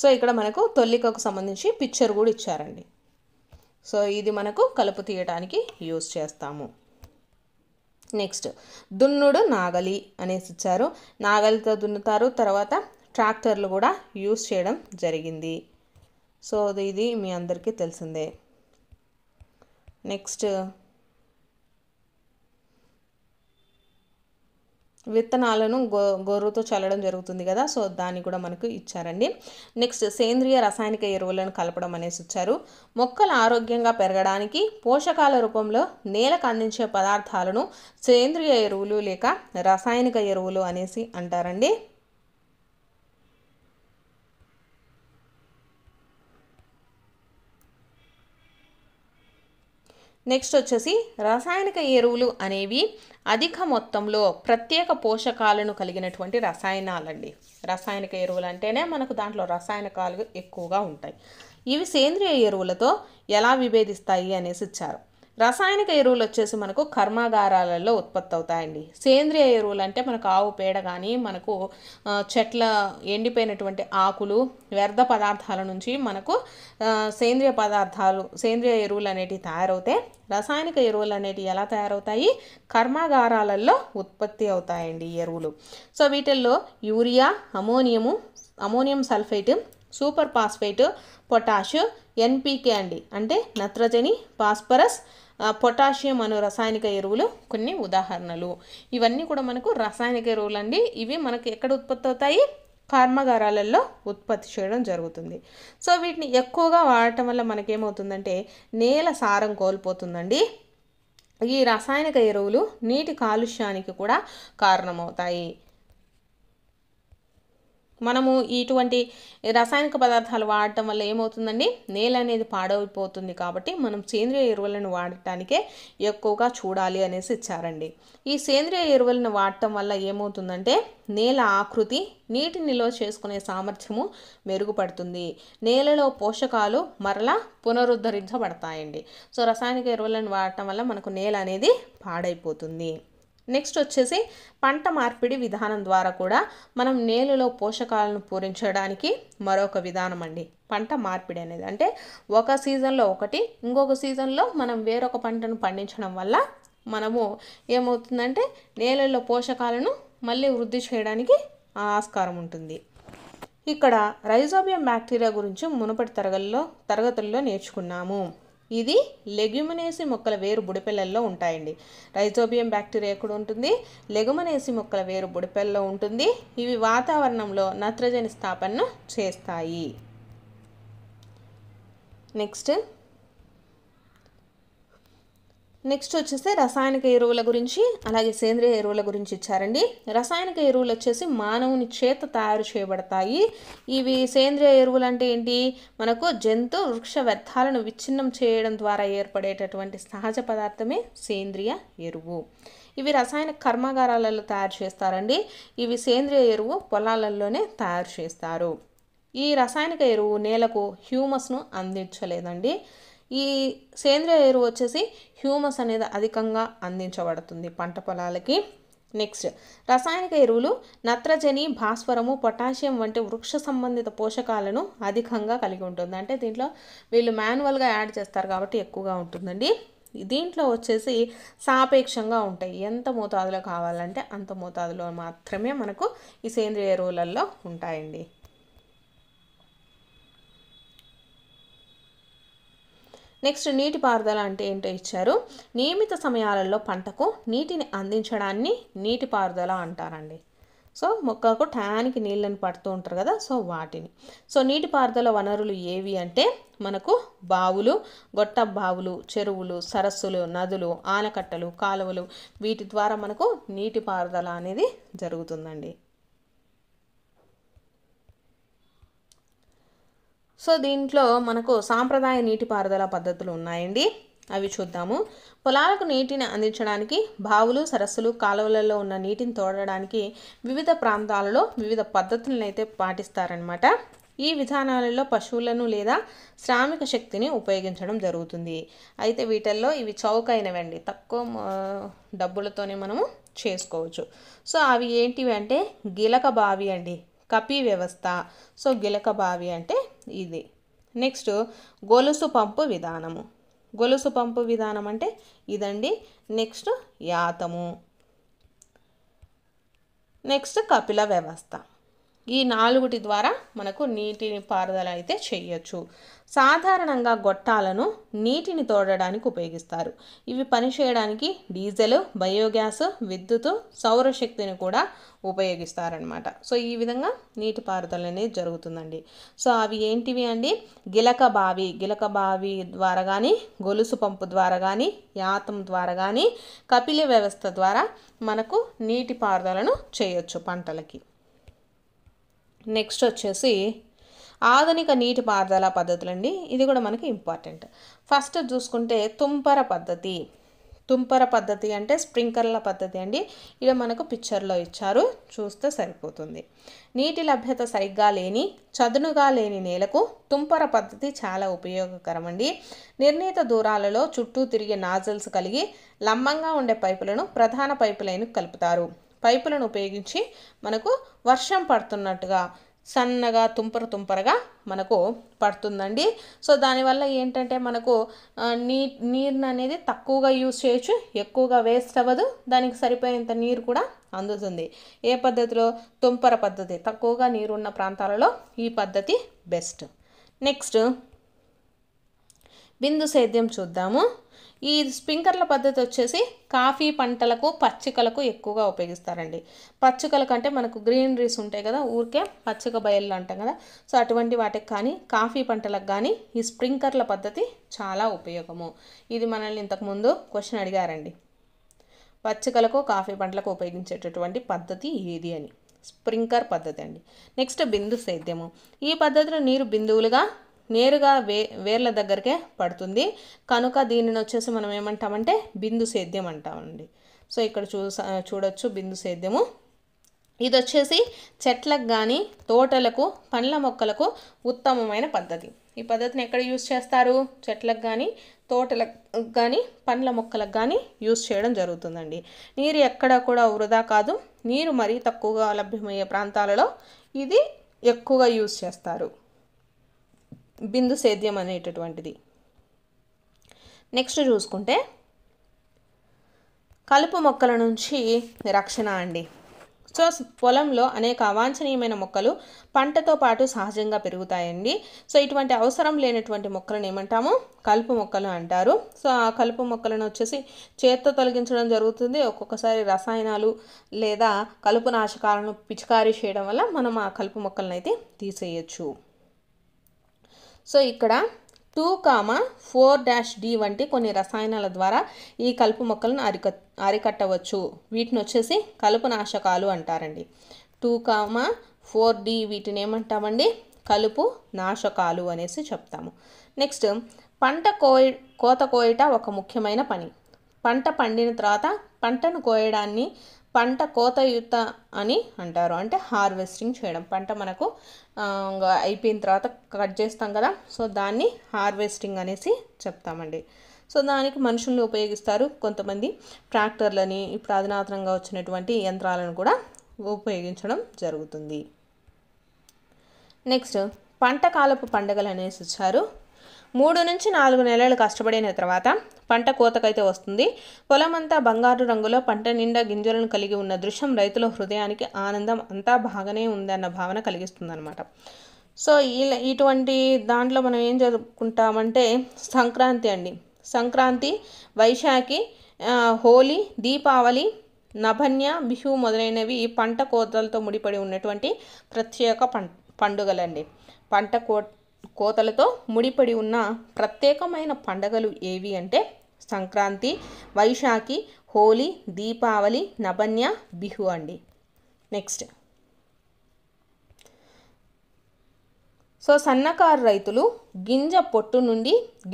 సో ఇక్కడ మనకు తొల్లికకు సంబంధించి పిక్చర్ కూడా ఇచ్చారండి. సో ఇది మనకు కలుపు తీయడానికి యూజ్ చేస్తాము. నెక్స్ట్ దున్నుడు నాగలి అనేసి ఇచ్చారు. నాగలితో దున్నుతారు. తర్వాత ట్రాక్టర్లు కూడా యూజ్ చేయడం జరిగింది. సో ఇది మీ అందరికీ తెలిసిందే. నెక్స్ట్ విత్తనాలను గొర్రుతో చల్లడం జరుగుతుంది కదా, సో దాన్ని కూడా మనకు ఇచ్చారండి. నెక్స్ట్ సేంద్రియ రసాయనిక ఎరువులను కలపడం అనేసి ఇచ్చారు. మొక్కలు ఆరోగ్యంగా పెరగడానికి పోషకాల రూపంలో నేలకు అందించే పదార్థాలను సేంద్రియ ఎరువులు లేక రసాయనిక ఎరువులు అనేసి అంటారండి. నెక్స్ట్ వచ్చేసి రసాయనిక ఎరువులు అనేవి అధిక మొత్తంలో ప్రత్యేక పోషకాలను కలిగినటువంటి రసాయనాలండి. రసాయనిక ఎరువులు అంటేనే మనకు దాంట్లో రసాయనికాలు ఎక్కువగా ఉంటాయి. ఇవి సేంద్రియ ఎరువులతో ఎలా విభేదిస్తాయి అనేసి ఇచ్చారు. రసాయనిక ఎరువులు వచ్చేసి మనకు కర్మాగారాలలో ఉత్పత్తి అవుతాయండి. సేంద్రియ ఎరువులు అంటే మనకు ఆవు పేడ కానీ, మనకు చెట్ల ఎండిపోయినటువంటి ఆకులు, వ్యర్థ పదార్థాల నుంచి మనకు సేంద్రియ ఎరువులు అనేటివి తయారవుతాయి. రసాయనిక ఎరువులు అనేటివి ఎలా తయారవుతాయి, కర్మాగారాలలో ఉత్పత్తి అవుతాయండి ఈ ఎరువులు. సో వీటిల్లో urea, ammonium sulphate, super phosphate, potash, NPK అండి, అంటే నత్రజని, ఫాస్ఫరస్, పొటాషియం అను రసాయనిక ఎరువులు కొన్ని ఉదాహరణలు. ఇవన్నీ కూడా మనకు రసాయనిక ఎరువులు అండి. ఇవి మనకు ఎక్కడ ఉత్పత్తి అవుతాయి, కర్మాగారాలలో ఉత్పత్తి చేయడం జరుగుతుంది. సో వీటిని ఎక్కువగా వాడటం వల్ల మనకేమవుతుందంటే నేల సారం కోల్పోతుందండి. ఈ రసాయనిక ఎరువులు నీటి కాలుష్యానికి కూడా కారణమవుతాయి. మనము ఇటువంటి రసాయనిక పదార్థాలు వాడటం వల్ల ఏమవుతుందండి, నేల అనేది పాడైపోతుంది. కాబట్టి మనం సేంద్రియ ఎరువులను వాడటానికే ఎక్కువగా చూడాలి అనేసి ఇచ్చారండి. ఈ సేంద్రియ ఎరువులను వాడటం వల్ల ఏమవుతుందంటే నేల ఆకృతి, నీటి నిల్వ చేసుకునే సామర్థ్యము మెరుగుపడుతుంది. నేలలో పోషకాలు మరలా పునరుద్ధరించబడతాయండి. సో రసాయనిక ఎరువులను వాడటం వల్ల మనకు నేల అనేది పాడైపోతుంది. నెక్స్ట్ వచ్చేసి పంట మార్పిడి విధానం ద్వారా కూడా మనం నేలలో పోషకాలను పూరించడానికి మరొక విధానం అండి పంట మార్పిడి అనేది. అంటే ఒక సీజన్లో ఒకటి, ఇంకొక సీజన్లో మనం వేరొక పంటను పండించడం వల్ల మనము ఏమవుతుందంటే నేలలో పోషకాలను మళ్ళీ వృద్ధి చేయడానికి ఆస్కారం ఉంటుంది. ఇక్కడ రైజోబియం బ్యాక్టీరియా గురించి మునుపటి తరగతుల్లో నేర్చుకున్నాము. ఇది లెగ్యుమినేసి మొక్కల వేరు బుడిపెల్లల్లో ఉంటాయండి. రైజోబియం బ్యాక్టీరియా ఎక్కడ ఉంటుంది, లెగ్యుమినేసి మొక్కల వేరు బుడిపెల్లో ఉంటుంది. ఇవి వాతావరణంలో నత్రజని స్థాపనను చేస్తాయి. నెక్స్ట్ వచ్చేసి రసాయనిక ఎరువుల గురించి అలాగే సేంద్రియ ఎరువుల గురించి ఇచ్చారండి. రసాయనిక ఎరువులు వచ్చేసి మానవుని చేత తయారు చేయబడతాయి. ఇవి సేంద్రియ ఎరువులు అంటే ఏంటి, మనకు జంతు వృక్ష వ్యర్థాలను విచ్ఛిన్నం చేయడం ద్వారా ఏర్పడేటటువంటి సహజ పదార్థమే సేంద్రియ ఎరువు. ఇవి రసాయన కర్మాగారాలలో తయారు చేస్తారండి. ఇవి సేంద్రియ ఎరువు పొలాలలోనే తయారు చేస్తారు. ఈ రసాయనిక ఎరువు నేలకు హ్యూమస్ను అందించలేదండి. ఈ సేంద్రియ ఎరువు వచ్చేసి హ్యూమస్ అనేది అధికంగా అందించబడుతుంది పంట పొలాలకి. నెక్స్ట్ రసాయనిక ఎరువులు నత్రజని, భాస్వరము, పొటాషియం వంటి వృక్ష సంబంధిత పోషకాలను అధికంగా కలిగి ఉంటుంది. అంటే దీంట్లో వీళ్ళు మాన్యువల్గా యాడ్ చేస్తారు కాబట్టి ఎక్కువగా ఉంటుందండి. దీంట్లో వచ్చేసి సాపేక్షంగా ఉంటాయి. ఎంత మోతాదులో కావాలంటే అంత మోతాదులో మాత్రమే మనకు ఈ సేంద్రియ ఎరువులలో ఉంటాయండి. నెక్స్ట్ నీటిపారుదల అంటే ఏంటో ఇచ్చారు. నియమిత సమయాలలో పంటకు నీటిని అందించడాన్ని నీటిపారుదల అంటారండి. సో మొక్కకు టయానికి నీళ్ళని పడుతూ ఉంటారు కదా, సో వాటిని. సో నీటిపారుదల వనరులు ఏవి అంటే మనకు బావులు, గొట్ట బావులు, చెరువులు, సరస్సులు, నదులు, ఆనకట్టలు, కాలువలు, వీటి ద్వారా మనకు నీటిపారుదల అనేది జరుగుతుందండి. సో దీంట్లో మనకు సాంప్రదాయ నీటిపారుదల పద్ధతులు ఉన్నాయండి, అవి చూద్దాము. పొలాలకు నీటిని అందించడానికి బావులు, సరస్సులు, కాలువలలో ఉన్న నీటిని తోడడానికి వివిధ ప్రాంతాలలో వివిధ పద్ధతులను అయితే పాటిస్తారనమాట. ఈ విధానాలలో పశువులను లేదా శ్రామిక శక్తిని ఉపయోగించడం జరుగుతుంది. అయితే వీటిల్లో ఇవి చౌకైనవండి, తక్కువ డబ్బులతోనే మనము చేసుకోవచ్చు. సో అవి ఏంటివి అంటే గిలక బావి అండి, కపి వ్యవస్థ. సో గిలక బావి అంటే ఇది. నెక్స్ట్ గొలుసు పంపు విధానము. గొలుసు పంపు విధానం అంటే ఇదండి. నెక్స్ట్ యాతము. నెక్స్ట్ కపిల వ్యవస్థ. ఈ 4 ద్వారా మనకు నీటిని పారుదల అయితే చేయొచ్చు. సాధారణంగా గొట్టాలను నీటిని తోడడానికి ఉపయోగిస్తారు. ఇవి పనిచేయడానికి డీజిల్, బయోగ్యాస్, విద్యుత్, సౌరశక్తిని కూడా ఉపయోగిస్తారనమాట. సో ఈ విధంగా నీటిపారుదల అనేది జరుగుతుందండి. సో అవి ఏంటివి అండి, గిలక బావి ద్వారా కానీ, గొలుసు పంపు ద్వారా కానీ, యాతం ద్వారా కానీ, కపిల వ్యవస్థ ద్వారా మనకు నీటిపారుదలను చేయొచ్చు పంటలకి. నెక్స్ట్ వచ్చేసి ఆధునిక నీటిపారుదల పద్ధతులండి. ఇది కూడా మనకి ఇంపార్టెంట్. ఫస్ట్ చూసుకుంటే తుంపర పద్ధతి అంటే స్ప్రింక్లర్ల పద్ధతి అండి. ఇది మనకు పిక్చర్లో ఇచ్చారు, చూస్తే సరిపోతుంది. నీటి లభ్యత సరిగ్గా లేని, చదునుగా లేని నేలకు తుంపర పద్ధతి చాలా ఉపయోగకరం అండి. నిర్ణీత దూరాలలో చుట్టూ తిరిగే నాజల్స్ కలిగి లంబంగా ఉండే పైపులను ప్రధాన పైపు లైన్కు కలుపుతారు. పైపులను ఉపయోగించి మనకు వర్షం పడుతున్నట్టుగా సన్నగా తుంపరగా మనకు పడుతుందండి. సో దానివల్ల ఏంటంటే మనకు నీరుని అనేది తక్కువగా యూజ్ చేయొచ్చు, ఎక్కువగా వేస్ట్ అవ్వదు, దానికి సరిపోయేంత నీరు కూడా అందుతుంది. ఏ పద్ధతిలో? తుంపర పద్ధతి. తక్కువగా నీరున్న ప్రాంతాలలో ఈ పద్ధతి బెస్ట్. నెక్స్ట్ బిందు సేద్యం చూద్దాము. ఈ స్ప్రింక్లర్ల పద్ధతి వచ్చేసి కాఫీ పంటలకు, పచ్చికలకు ఎక్కువగా ఉపయోగిస్తారండి. పచ్చికలకు అంటే మనకు గ్రీనరీస్ ఉంటాయి కదా, ఊరికే పచ్చిక బయళ్ళు అంటాం కదా, సో అటువంటి వాటికి కానీ, కాఫీ పంటలకు కానీ ఈ స్ప్రింక్లర్ల పద్ధతి చాలా ఉపయోగము. ఇది మనల్ని ఇంతకుముందు క్వశ్చన్ అడిగారండి, పచ్చికలకు, కాఫీ పంటలకు ఉపయోగించేటటువంటి పద్ధతి ఏది అని. స్ప్రింక్లర్ పద్ధతి అండి. నెక్స్ట్ బిందు సేద్యము. ఈ పద్ధతిలో నీరు బిందువులుగా నేరుగా వేర్ల దగ్గరికే పడుతుంది కనుక దీనిని వచ్చేసి మనం ఏమంటామంటే బిందు సేద్యం అంటామండి. సో ఇక్కడ చూడొచ్చు బిందు సేద్యము. ఇది వచ్చేసి చెట్లకు కానీ, తోటలకు, పండ్ల మొక్కలకు ఉత్తమమైన పద్ధతి. ఈ పద్ధతిని ఎక్కడ యూజ్ చేస్తారు? చెట్లకు కానీ, తోటలకు కానీ, పండ్ల మొక్కలకు కానీ యూజ్ చేయడం జరుగుతుందండి. నీరు ఎక్కడ కూడా వృధా కాదు. నీరు మరీ తక్కువగా లభ్యమయ్యే ప్రాంతాలలో ఇది ఎక్కువగా యూజ్ చేస్తారు, బిందు సేద్యం అనేటటువంటిది. నెక్స్ట్ చూసుకుంటే కలుపు మొక్కల నుంచి రక్షణ అండి. సో పొలంలో అనేక అవాంఛనీయమైన మొక్కలు పంటతో పాటు సహజంగా పెరుగుతాయండి. సో ఇటువంటి అవసరం లేనటువంటి మొక్కలను ఏమంటాము? కలుపు మొక్కలు అంటారు. సో ఆ కలుపు మొక్కలను వచ్చేసి చేత్తో తొలగించడం జరుగుతుంది. ఒక్కొక్కసారి రసాయనాలు లేదా కలుపు నాశకాలను పిచికారీ చేయడం వల్ల మనం ఆ కలుపు మొక్కలను అయితే తీసేయచ్చు. సో ఇక్కడ 2,4-D వంటి కొన్ని రసాయనాల ద్వారా ఈ కలుపు మొక్కలను అరికట్టవచ్చు. వీటిని వచ్చేసి కలుపు నాశకాలు అంటారండి. 2,4-D వీటిని ఏమంటామండి? కలుపు నాశకాలు అనేసి చెప్తాము. నెక్స్ట్ పంట కోత కోయట ఒక ముఖ్యమైన పని. పంట పండిన తర్వాత పంటను కోయడాన్ని పంట కోతయుత అని అంటారు. అంటే హార్వెస్టింగ్ చేయడం, పంట మనకు అయిపోయిన తర్వాత కట్ చేస్తాం కదా, సో దాన్ని హార్వెస్టింగ్ అనేసి చెప్తామండి. సో దానికి మనుషుల్ని ఉపయోగిస్తారు, కొంతమంది ట్రాక్టర్లని, ఇప్పుడు అధునాతనంగా వచ్చినటువంటి యంత్రాలను కూడా ఉపయోగించడం జరుగుతుంది. నెక్స్ట్ పంట కాలపు పండుగలు అనేసి ఇచ్చారు. 3 నుంచి 4 నెలలు కష్టపడిన తర్వాత పంట కోతకైతే వస్తుంది. పొలమంతా బంగారు రంగులో పంట నిండా గింజలను కలిగి ఉన్న దృశ్యం రైతుల హృదయానికి ఆనందం, అంతా బాగానే ఉందన్న భావన కలిగిస్తుంది అనమాట. సో ఇటువంటి దాంట్లో మనం ఏం జరుపుకుంటామంటే సంక్రాంతి అండి. సంక్రాంతి, వైశాఖి, హోలీ, దీపావళి, నభన్య, బిహు మొదలైనవి పంట కోతలతో ముడిపడి ఉన్నటువంటి ప్రత్యేక పండుగలండి. పంట కోతలతో ముడిపడి ఉన్న ప్రత్యేకమైన పండుగలు ఏవి అంటే సంక్రాంతి, వైశాఖి, హోలీ, దీపావళి, నభన్య, బిహు అండి. నెక్స్ట్ సో సన్నకారు రైతులు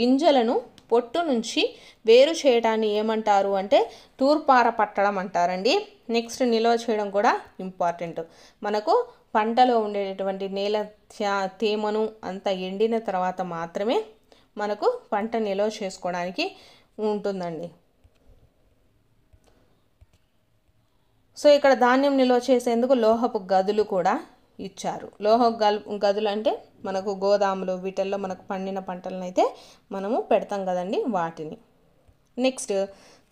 గింజలను పొట్టు నుంచి వేరు చేయడాన్ని ఏమంటారు అంటే తూర్పార పట్టడం అంటారండి. నెక్స్ట్ నిల్వ చేయడం కూడా ఇంపార్టెంట్. మనకు పంటలో ఉండేటటువంటి నేల తేమను అంత ఎండిన తర్వాత మాత్రమే మనకు పంట నిల్వ చేసుకోవడానికి ఉంటుందండి. సో ఇక్కడ ధాన్యం నిల్వ చేసేందుకు లోహపు గదులు కూడా ఇచ్చారు. గదులు అంటే మనకు గోదాములు, వీటిల్లో మనకు పండిన పంటలను అయితే మనము పెడతాం కదండి, వాటిని. నెక్స్ట్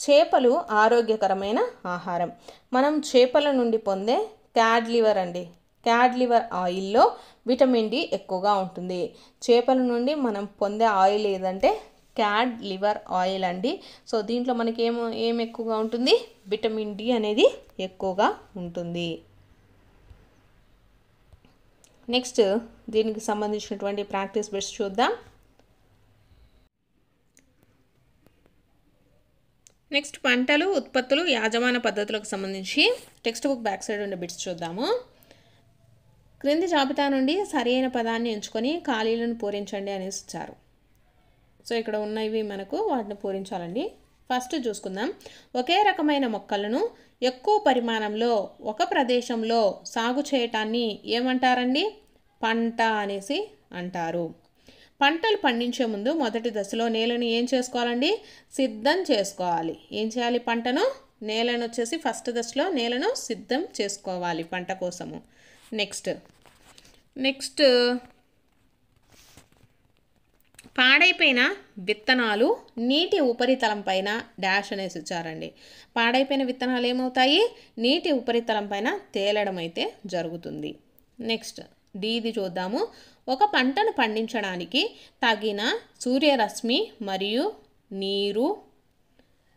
చేపలు ఆరోగ్యకరమైన ఆహారం. మనం చేపల నుండి పొందే క్యాడ్ లివర్ అండి. క్యాడ్ లివర్ ఆయిల్లో విటమిన్ డి ఎక్కువగా ఉంటుంది. చేపల నుండి మనం పొందే ఆయిల్ ఏదంటే క్యాడ్ లివర్ ఆయిల్ అండి. సో దీంట్లో మనకి ఏం ఎక్కువగా ఉంటుంది, విటమిన్ డి అనేది ఎక్కువగా ఉంటుంది. నెక్స్ట్ దీనికి సంబంధించినటువంటి ప్రాక్టీస్ బిట్స్ చూద్దాం. నెక్స్ట్ పంటలు, ఉత్పత్తులు, యాజమాన్య పద్ధతులకు సంబంధించి టెక్స్ట్ బుక్ బ్యాక్ సైడ్ ఉండే బిట్స్ చూద్దాము. క్రింది జాబితా నుండి సరైన పదాన్ని ఎంచుకొని ఖాళీలను పూరించండి అనేసి ఇచ్చారు. సో ఇక్కడ ఉన్నవి మనకు వాటిని పూరించాలండి. ఫస్ట్ చూసుకుందాం. ఒకే రకమైన మొక్కలను ఎక్కువ పరిమాణంలో ఒక ప్రదేశంలో సాగు చేయటాన్ని ఏమంటారండి? పంట అనేసి అంటారు. పంటలు పండించే ముందు మొదటి దశలో నేలను ఏం చేసుకోవాలండి? సిద్ధం చేసుకోవాలి. ఏం చేయాలి? నేలను వచ్చేసి ఫస్ట్ దశలో నేలను సిద్ధం చేసుకోవాలి పంట కోసము. నెక్స్ట్ పాడైపోయిన విత్తనాలు నీటి ఉపరితలం పైన డాష్ అనేసి ఇచ్చారండి. పాడైపోయిన విత్తనాలు ఏమవుతాయి? నీటి ఉపరితలం పైన తేలడం అయితే జరుగుతుంది. నెక్స్ట్ డీది చూద్దాము. ఒక పంటను పండించడానికి తగిన సూర్యరశ్మి మరియు నీరు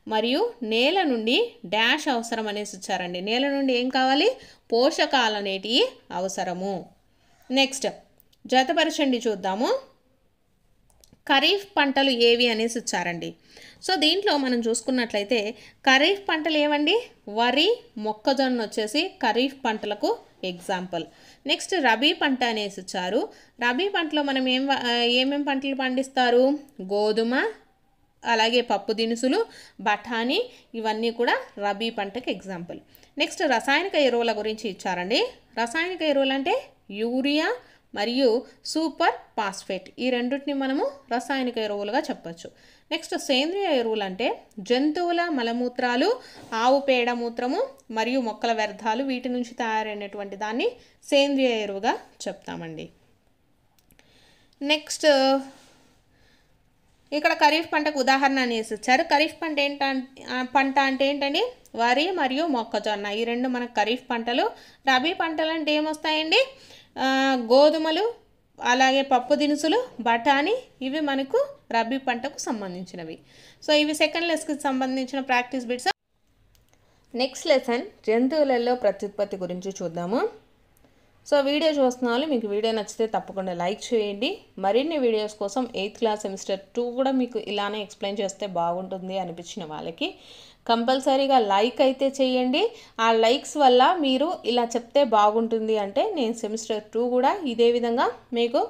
మరియు నేల నుండి డాష్ అవసరం అనేసి ఇచ్చారండి. నేల నుండి ఏం కావాలి? పోషకాలు అనేటివి అవసరము. నెక్స్ట్ జతపరచండి చూద్దాము. ఖరీఫ్ పంటలు ఏవి అనేసి ఇచ్చారండి. సో దీంట్లో మనం చూసుకున్నట్లయితే ఖరీఫ్ పంటలు ఏవండి? వరి, మొక్కజొన్న వచ్చేసి ఖరీఫ్ పంటలకు ఎగ్జాంపుల్. నెక్స్ట్ రబీ పంట అనేసి ఇచ్చారు. రబీ పంటలో మనం ఏమేం పంటలు పండిస్తారు? గోధుమ, అలాగే పప్పు దినుసులు, బఠానీ, ఇవన్నీ కూడా రబీ పంటకి ఎగ్జాంపుల్. నెక్స్ట్ రసాయనిక ఎరువుల గురించి ఇచ్చారండి. రసాయనిక ఎరువులు అంటే యూరియా మరియు సూపర్ ఫాస్ఫేట్, ఈ రెండింటిని మనము రసాయనిక ఎరువులుగా చెప్పచ్చు. నెక్స్ట్ సేంద్రియ ఎరువులు అంటే జంతువుల మలమూత్రాలు, ఆవు పేడ మూత్రము మరియు మొక్కల వ్యర్థాలు, వీటి నుంచి తయారైనటువంటి దాన్ని సేంద్రియ ఎరువుగా చెప్తామండి. నెక్స్ట్ ఇక్కడ ఖరీఫ్ పంటకు ఉదాహరణ అనేసి ఇచ్చారు. ఖరీఫ్ పంట అంటే ఏంటండి? వరి మరియు మొక్కజొన్న, ఈ రెండు మనకు ఖరీఫ్ పంటలు. రబీ పంటలు అంటే ఏమొస్తాయండి? గోధుమలు, అలాగే పప్పు దినుసులు, బఠానీ, ఇవి మనకు రబీ పంటకు సంబంధించినవి. సో ఇవి సెకండ్ లెసన్కి సంబంధించిన ప్రాక్టీస్ బిట్స్. నెక్స్ట్ లెసన్ జంతువులలో ప్రత్యుత్పత్తి గురించి చూద్దాము. సో వీడియో చూస్తున్న వాళ్ళు మీకు వీడియో నచ్చితే తప్పకుండా లైక్ చేయండి. మరిన్ని వీడియోస్ కోసం 8th క్లాస్ సెమిస్టర్ 2 కూడా మీకు ఇలానే ఎక్స్ప్లెయిన్ చేస్తే బాగుంటుంది అనిపించిన వాళ్ళకి కంపల్సరీగా లైక్ అయితే చేయండి. ఆ లైక్స్ వల్ల మీరు ఇలా చెప్తే బాగుంటుంది అంటే నేను సెమిస్టర్ 2 కూడా ఇదే విధంగా మీకు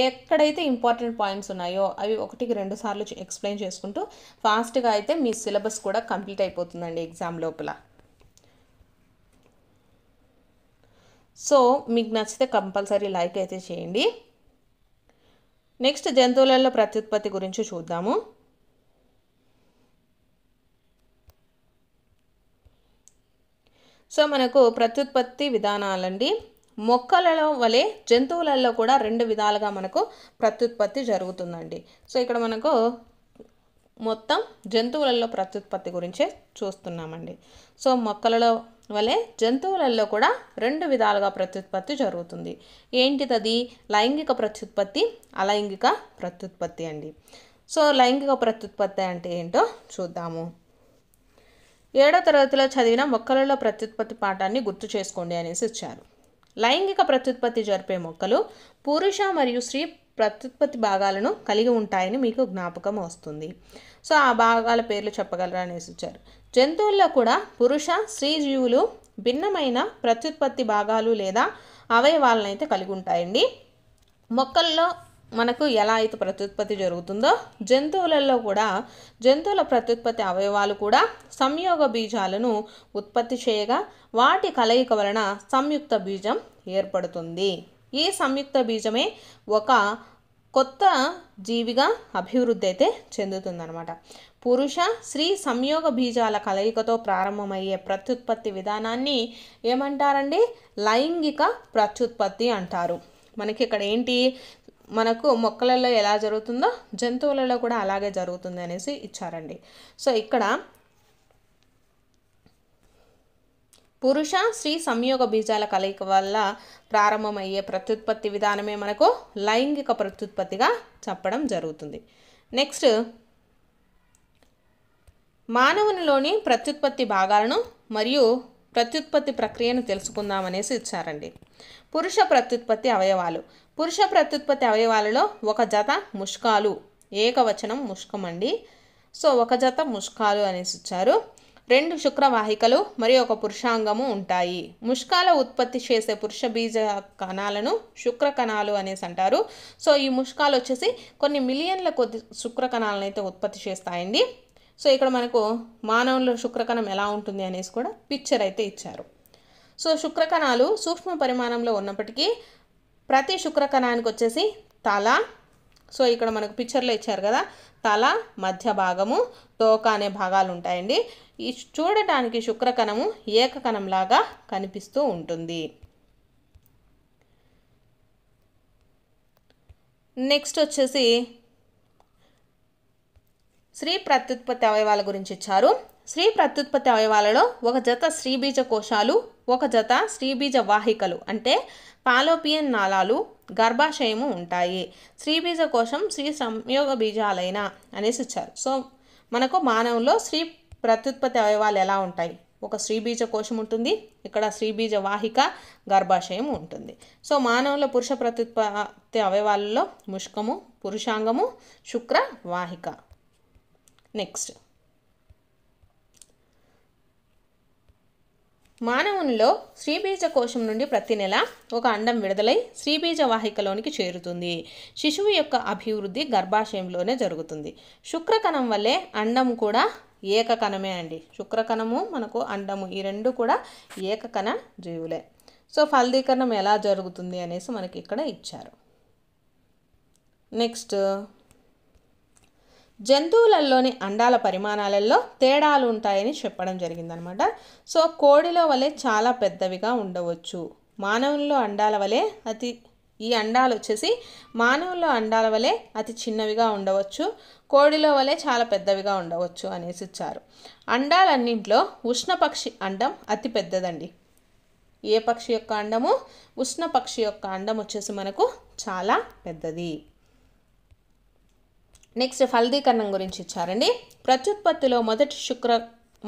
ఎక్కడైతే ఇంపార్టెంట్ పాయింట్స్ ఉన్నాయో అవి 1కి 2 సార్లు ఎక్స్ప్లెయిన్ చేసుకుంటూ ఫాస్ట్గా అయితే మీ సిలబస్ కూడా కంప్లీట్ అయిపోతుందండి ఎగ్జామ్ లోపల. సో మీకు నచ్చితే కంపల్సరీ లైక్ అయితే చేయండి. నెక్స్ట్ జంతువులలో ప్రత్యుత్పత్తి గురించి చూద్దాము. సో మనకు ప్రత్యుత్పత్తి విధానాలండి. మొక్కలలో వలె జంతువులలో కూడా 2 విధాలుగా మనకు ప్రత్యుత్పత్తి జరుగుతుందండి. సో ఇక్కడ మనకు మొత్తం జంతువులలో ప్రత్యుత్పత్తి గురించే చూస్తున్నామండి. సో మొక్కలలో వలె జంతువులలో కూడా 2 విధాలుగా ప్రత్యుత్పత్తి జరుగుతుంది. ఏంటిది? లైంగిక ప్రత్యుత్పత్తి, అలైంగిక ప్రత్యుత్పత్తి అండి. సో లైంగిక ప్రత్యుత్పత్తి అంటే ఏంటో చూద్దాము. 7వ తరగతిలో చదివిన మొక్కలలో ప్రత్యుత్పత్తి పాఠాన్ని గుర్తు చేసుకోండి అనేసి ఇచ్చారు. లైంగిక ప్రత్యుత్పత్తి జరిపే మొక్కలు పురుష మరియు స్త్రీ ప్రత్యుత్పత్తి భాగాలను కలిగి ఉంటాయని మీకు జ్ఞాపకం వస్తుంది. సో ఆ భాగాల పేర్లు చెప్పగలరా అనేసి ఇచ్చారు. జంతువుల్లో కూడా పురుష స్త్రీ జీవులు భిన్నమైన ప్రత్యుత్పత్తి భాగాలు లేదా అవయవాలను అయితే కలిగి ఉంటాయండి. మొక్కల్లో మనకు ఎలా అయితే ప్రత్యుత్పత్తి జరుగుతుందో జంతువులలో కూడా జంతువుల ప్రత్యుత్పత్తి అవయవాలు కూడా సంయోగ బీజాలను ఉత్పత్తి చేయగా వాటి కలయిక వలన సంయుక్త బీజం ఏర్పడుతుంది. ఈ సంయుక్త బీజమే ఒక కొత్త జీవిగా అభివృద్ధి అయితే చెందుతుందన్నమాట. పురుష స్త్రీ సంయోగ బీజాల కలయికతో ప్రారంభమయ్యే ప్రత్యుత్పత్తి విధానాన్ని ఏమంటారండి? లైంగిక ప్రత్యుత్పత్తి అంటారు. మనకి ఇక్కడ ఏంటి, మనకు మొక్కలలో ఎలా జరుగుతుందో జంతువులలో కూడా అలాగే జరుగుతుంది అనేసి ఇచ్చారండి. సో ఇక్కడ పురుష స్త్రీ సంయోగ బీజాల కలయిక వల్ల ప్రారంభమయ్యే ప్రత్యుత్పత్తి విధానమే మనకు లైంగిక ప్రత్యుత్పత్తిగా చెప్పడం జరుగుతుంది. నెక్స్ట్ మానవునిలోని ప్రత్యుత్పత్తి భాగాలను మరియు ప్రత్యుత్పత్తి ప్రక్రియను తెలుసుకుందామనేసి ఇచ్చారండి. పురుష ప్రత్యుత్పత్తి అవయవాలు. పురుష ప్రత్యుత్పత్తి అవయవాలలో ఒక జత ముష్కాలు, ఏకవచనం ముష్కం అండి. సో ఒక జత ముష్కాలు అనేసి ఇచ్చారు. 2 శుక్రవాహికలు మరియు ఒక పురుషాంగము ఉంటాయి. ముష్కాల ఉత్పత్తి చేసే పురుష బీజ కణాలను శుక్ర కణాలు అనేసి అంటారు. సో ఈ ముష్కాలు వచ్చేసి కొన్ని మిలియన్ల కొద్ది శుక్ర కణాలను అయితే ఉత్పత్తి చేస్తాయండి. సో ఇక్కడ మనకు మానవుల్లో శుక్రకణం ఎలా ఉంటుంది అనేసి కూడా పిక్చర్ అయితే ఇచ్చారు. సో శుక్రకణాలు సూక్ష్మ పరిమాణంలో ఉన్నప్పటికీ ప్రతి శుక్రకణానికి వచ్చేసి తల, సో ఇక్కడ మనకు పిక్చర్లో ఇచ్చారు కదా, తల, మధ్య భాగము, తోక అనే భాగాలు ఉంటాయండి. ఈ చూడటానికి శుక్రకణము ఏకకణంలాగా కనిపిస్తూ ఉంటుంది. నెక్స్ట్ వచ్చేసి స్త్రీ ప్రత్యుత్పత్తి అవయవాల గురించి ఇచ్చారు. స్త్రీ ప్రత్యుత్పత్తి అవయవాలలో ఒక జత స్త్రీబీజ కోశాలు, ఒక జత స్త్రీబీజ వాహికలు అంటే పాలోపియన్ నాళాలు, గర్భాశయము ఉంటాయి. స్త్రీబీజ కోశం స్త్రీ సంయోగ బీజాలైన అనేసి ఇచ్చారు. సో మనకు మానవుల్లో స్త్రీ ప్రత్యుత్పత్తి అవయవాలు ఎలా ఉంటాయి? ఒక స్త్రీబీజ కోశం ఉంటుంది, ఇక్కడ స్త్రీబీజ వాహిక, గర్భాశయం ఉంటుంది. సో మానవుల పురుష ప్రత్యుత్పత్తి అవయవాలలో ముష్కము, పురుషాంగము, శుక్ర వాహిక. నెక్స్ట్ మానవునిలో స్త్రీబీజ కోశం నుండి ప్రతి నెల ఒక అండం విడుదలై స్త్రీబీజ వాహికలోనికి చేరుతుంది. శిశువు యొక్క అభివృద్ధి గర్భాశయంలోనే జరుగుతుంది. శుక్రకణం వల్లే అండం కూడా ఏకకణమే అండి. శుక్రకణము మనకు అండము ఈ 2 కూడా ఏకకణ జీవులే. సో ఫలదీకరణం ఎలా జరుగుతుంది అనేసి మనకి ఇక్కడ ఇచ్చారు. నెక్స్ట్ జంతువులలోని అండాల పరిమాణాలలో తేడాలు ఉంటాయని చెప్పడం జరిగిందనమాట. సో కోడిలో వలె చాలా పెద్దవిగా ఉండవచ్చు. మానవుల్లో అండాల వలె ఈ అండాలు వచ్చేసి మానవుల్లో అండాల వలె అతి చిన్నవిగా ఉండవచ్చు, కోడిలో వలె చాలా పెద్దవిగా ఉండవచ్చు అనేసి ఇచ్చారు. అండాలన్నింటిలో ఉష్ణపక్షి అండం అతి పెద్దదండి. ఏ పక్షి యొక్క అండము? ఉష్ణపక్షి యొక్క అండం వచ్చేసి మనకు చాలా పెద్దది. నెక్స్ట్ ఫలదీకరణం గురించి ఇచ్చారండి. ప్రత్యుత్పత్తిలో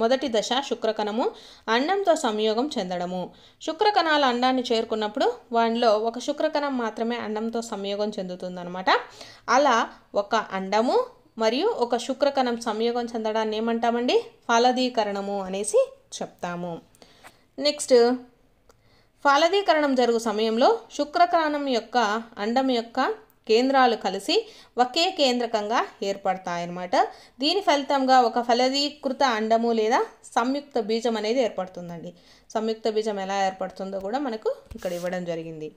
మొదటి దశ శుక్రకణము అండంతో సంయోగం చెందడము. శుక్రకణాలు అండాన్ని చేరుకున్నప్పుడు వాటిలో ఒక శుక్రకణం మాత్రమే అండంతో సంయోగం చెందుతుందన్నమాట. అలా ఒక అండము మరియు ఒక శుక్రకణం సంయోగం చెందడాన్ని ఏమంటామండి? ఫలదీకరణము అనేసి చెప్తాము. నెక్స్ట్ ఫలదీకరణం జరుగు సమయంలో శుక్రకణం యొక్క అండం యొక్క కేంద్రాలు కలిసి ఒకే కేంద్రకంగా ఏర్పడతాయన్నమాట. దీని ఫలితంగా ఒక ఫలదీకృత అండము లేదా సంయుక్త బీజం అనేది ఏర్పడుతుందండి. సంయుక్త బీజం ఎలా ఏర్పడుతుందో కూడా మనకు ఇక్కడ ఇవ్వడం జరిగింది.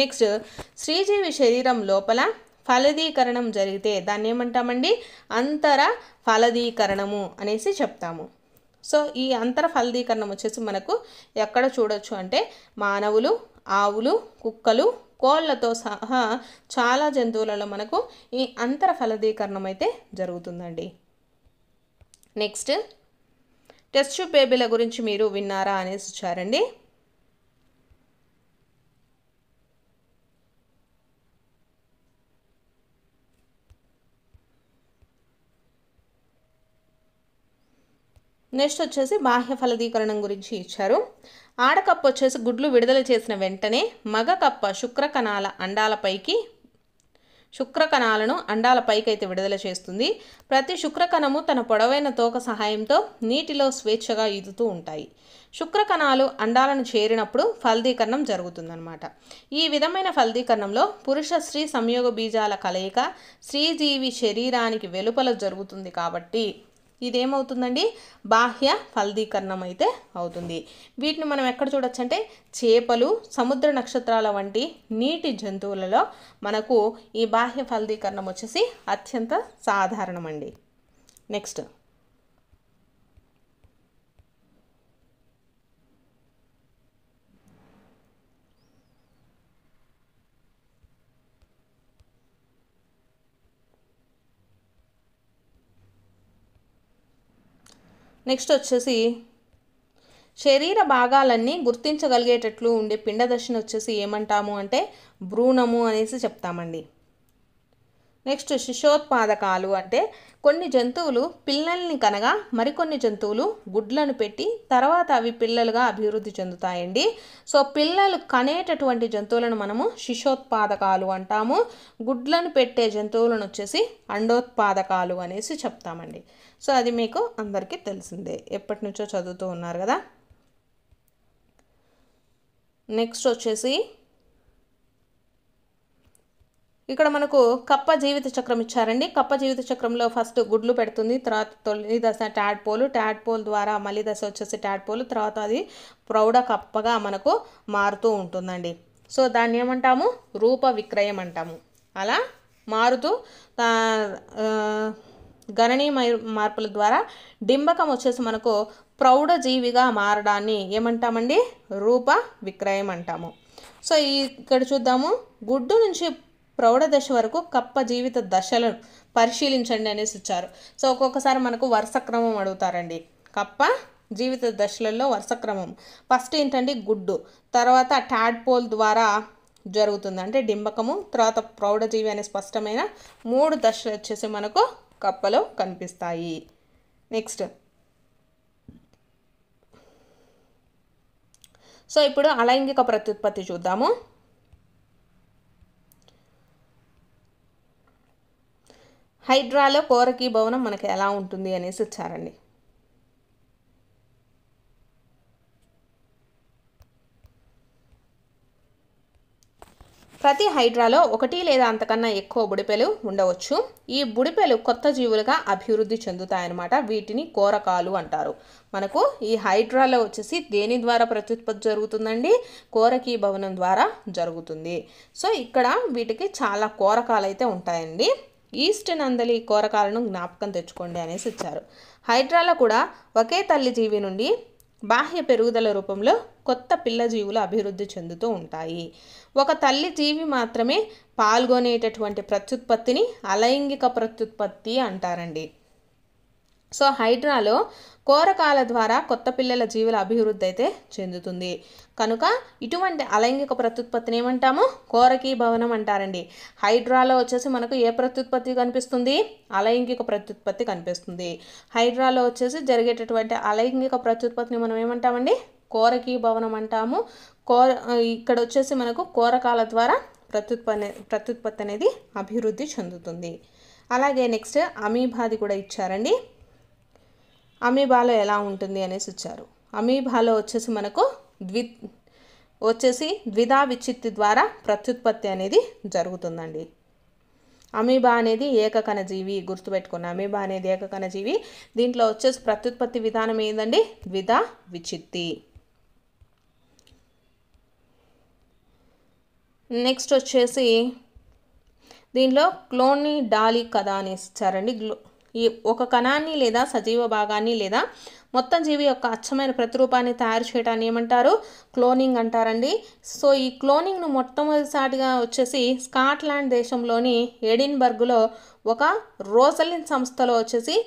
నెక్స్ట్, స్త్రీజీవి శరీరం లోపల ఫలదీకరణం జరిగితే దాన్ని ఏమంటామండి? అంతర ఫలదీకరణము అనేసి చెప్తాము. సో ఈ అంతర ఫలదీకరణం వచ్చేసి మనకు ఎక్కడ చూడొచ్చు అంటే మానవులు, ఆవులు, కుక్కలు, కోళ్ళతో సహా చాలా జంతువులలో మనకు ఈ అంతర ఫలదీకరణం అయితే జరుగుతుందండి. నెక్స్ట్, టెస్ట్ ట్యూబ్ బేబీల గురించి మీరు విన్నారా అనేసి వచ్చారండి. నెక్స్ట్ వచ్చేసి బాహ్య ఫలదీకరణం గురించి ఇచ్చారు. ఆడకప్ప వచ్చేసి గుడ్లు విడుదల చేసిన వెంటనే మగ కప్ప శుక్రకణాలను అండాలపైకి అయితే విడుదల చేస్తుంది. ప్రతి శుక్రకణము తన పొడవైన తోక సహాయంతో నీటిలో స్వేచ్ఛగా ఈదుతూ ఉంటాయి. శుక్రకణాలు అండాలను చేరినప్పుడు ఫలదీకరణం జరుగుతుందన్నమాట. ఈ విధమైన ఫలదీకరణంలో పురుష స్త్రీ సంయోగ బీజాల కలయిక స్త్రీజీవి శరీరానికి వెలుపల జరుగుతుంది కాబట్టి ఇదేమవుతుందండి? బాహ్య ఫలదీకరణం అయితే అవుతుంది. వీటిని మనం ఎక్కడ చూడొచ్చు అంటే చేపలు, సముద్ర నక్షత్రాల వంటి నీటి జంతువులలో మనకు ఈ బాహ్య ఫలదీకరణం వచ్చేసి అత్యంత సాధారణమండి. నెక్స్ట్, వచ్చేసి శరీర భాగాలన్నీ గుర్తించగలిగేటట్లు ఉండే పిండ దశను వచ్చేసి ఏమంటాము అంటే భ్రూణము అనేసి చెప్తామండి. నెక్స్ట్, శిశోత్పాదకాలు అంటే కొన్ని జంతువులు పిల్లల్ని కనగా మరికొన్ని జంతువులు గుడ్లను పెట్టి తర్వాత అవి పిల్లలుగా అభివృద్ధి చెందుతాయండి. సో పిల్లలు కనేటటువంటి జంతువులను మనము శిశోత్పాదకాలు అంటాము. గుడ్లను పెట్టే జంతువులను వచ్చేసి అండోత్పాదకాలు అనేసి చెప్తామండి. సో అది మీకు అందరికీ తెలిసిందే, ఎప్పటి నుంచో చదువుతూ ఉన్నారు కదా. నెక్స్ట్ వచ్చేసి ఇక్కడ మనకు కప్ప జీవిత చక్రం ఇచ్చారండి. కప్ప జీవిత చక్రంలో ఫస్ట్ గుడ్లు పెడుతుంది, తర్వాత తొలి దశ ట్యాడ్పోల్ ద్వారా మళ్ళీ దశ వచ్చేసి ట్యాడ్పోల్, తర్వాత అది ప్రౌఢ కప్పగా మనకు మారుతూ ఉంటుందండి. సో దాన్ని ఏమంటాము? రూప విక్రయం అంటాము. అలా మారుతూ గణనీయ మార్పుల ద్వారా డింబకం వచ్చేసి మనకు ప్రౌఢ జీవిగా మారడాన్ని ఏమంటామండి? రూప విక్రయం అంటాము. సో ఇక్కడ చూద్దాము, గుడ్డు నుంచి ప్రౌఢ దశ వరకు కప్ప జీవిత దశలను పరిశీలించండి అనేసి ఇచ్చారు. సో ఒక్కొక్కసారి మనకు వరుస క్రమం అడుగుతారండి. కప్ప జీవిత దశలలో వరుస క్రమం ఫస్ట్ ఏంటంటే గుడ్డు, తర్వాత ట్యాడ్పోల్ ద్వారా జరుగుతుంది అంటే డింబకము, తర్వాత ప్రౌఢజీవి అనే స్పష్టమైన 3 దశలు వచ్చేసి మనకు కప్పలో కనిపిస్తాయి. నెక్స్ట్, సో ఇప్పుడు అలైంగిక ప్రత్యుత్పత్తి చూద్దాము. హైడ్రాలో కోరకీ భవనం మనకి ఎలా ఉంటుంది అనేసి ఇచ్చారండి. ప్రతి హైడ్రాలో 1 లేదా అంతకన్నా ఎక్కువ బుడిపెలు ఉండవచ్చు. ఈ బుడిపెలు కొత్త జీవులుగా అభివృద్ధి చెందుతాయన్నమాట. వీటిని కోరకాలు అంటారు. మనకు ఈ హైడ్రాలో వచ్చేసి దేని ద్వారా ప్రత్యుత్పత్తి జరుగుతుందండి? కోరకీ భవనం ద్వారా జరుగుతుంది. సో ఇక్కడ వీటికి చాలా కోరకాలు అయితే ఉంటాయండి. ఈస్ట్ నందలి కోరకాలను జ్ఞాపకం తెచ్చుకోండి అనేసి ఇచ్చారు. హైడ్రాలో కూడా ఒకే తల్లి జీవి నుండి బాహ్య పెరుగుదల రూపంలో కొత్త పిల్ల జీవులు అభివృద్ధి చెందుతూ ఉంటాయి. ఒక తల్లి జీవి మాత్రమే పాల్గొనేటటువంటి ప్రత్యుత్పత్తిని అలైంగిక ప్రత్యుత్పత్తి అంటారండి. సో హైడ్రాలో కోరకాల ద్వారా కొత్త పిల్లల జీవుల అభివృద్ధి అయితే చెందుతుంది. కనుక ఇటువంటి అలైంగిక ప్రత్యుత్పత్తిని ఏమంటాము? కోరకీ భవనం అంటారండి. హైడ్రాలో వచ్చేసి మనకు ఏ ప్రత్యుత్పత్తి కనిపిస్తుంది? అలైంగిక ప్రత్యుత్పత్తి కనిపిస్తుంది. హైడ్రాలో వచ్చేసి జరిగేటటువంటి అలైంగిక ప్రత్యుత్పత్తిని మనం ఏమంటామండి? కోరకీ భవనం అంటాము. ఇక్కడ వచ్చేసి మనకు కోరకాల ద్వారా ప్రత్యుత్పత్తి అనేది అభివృద్ధి చెందుతుంది. అలాగే నెక్స్ట్ అమీబాది కూడా ఇచ్చారండి. అమీబాలో ఎలా ఉంటుంది అనేసి ఇచ్చారు. అమీబాలో వచ్చేసి మనకు ద్విధా విచ్చిత్తి ద్వారా ప్రత్యుత్పత్తి అనేది జరుగుతుందండి. అమీబా అనేది ఏకకణజీవి, గుర్తుపెట్టుకున్న అమీబా అనేది ఏకకణజీవి. దీంట్లో వచ్చేసి ప్రత్యుత్పత్తి విధానం ఏందండి, ద్విధా విచ్చిత్తి. నెక్స్ట్ వచ్చేసి దీనిలో క్లోనిడాలి కథ అనేసి ఇచ్చారండి. ఈ ఒక కణాన్ని లేదా సజీవ భాగాన్ని లేదా మొత్తం జీవి యొక్క అచ్చమైన ప్రతిరూపాన్ని తయారు చేయడాన్ని ఏమంటారు, క్లోనింగ్ అంటారండి. సో ఈ క్లోనింగ్ను మొట్టమొదటిసారిగా వచ్చేసి స్కాట్లాండ్ దేశంలోని ఎడిన్బర్గ్లో ఒక రోసలిన్ సంస్థలో వచ్చేసి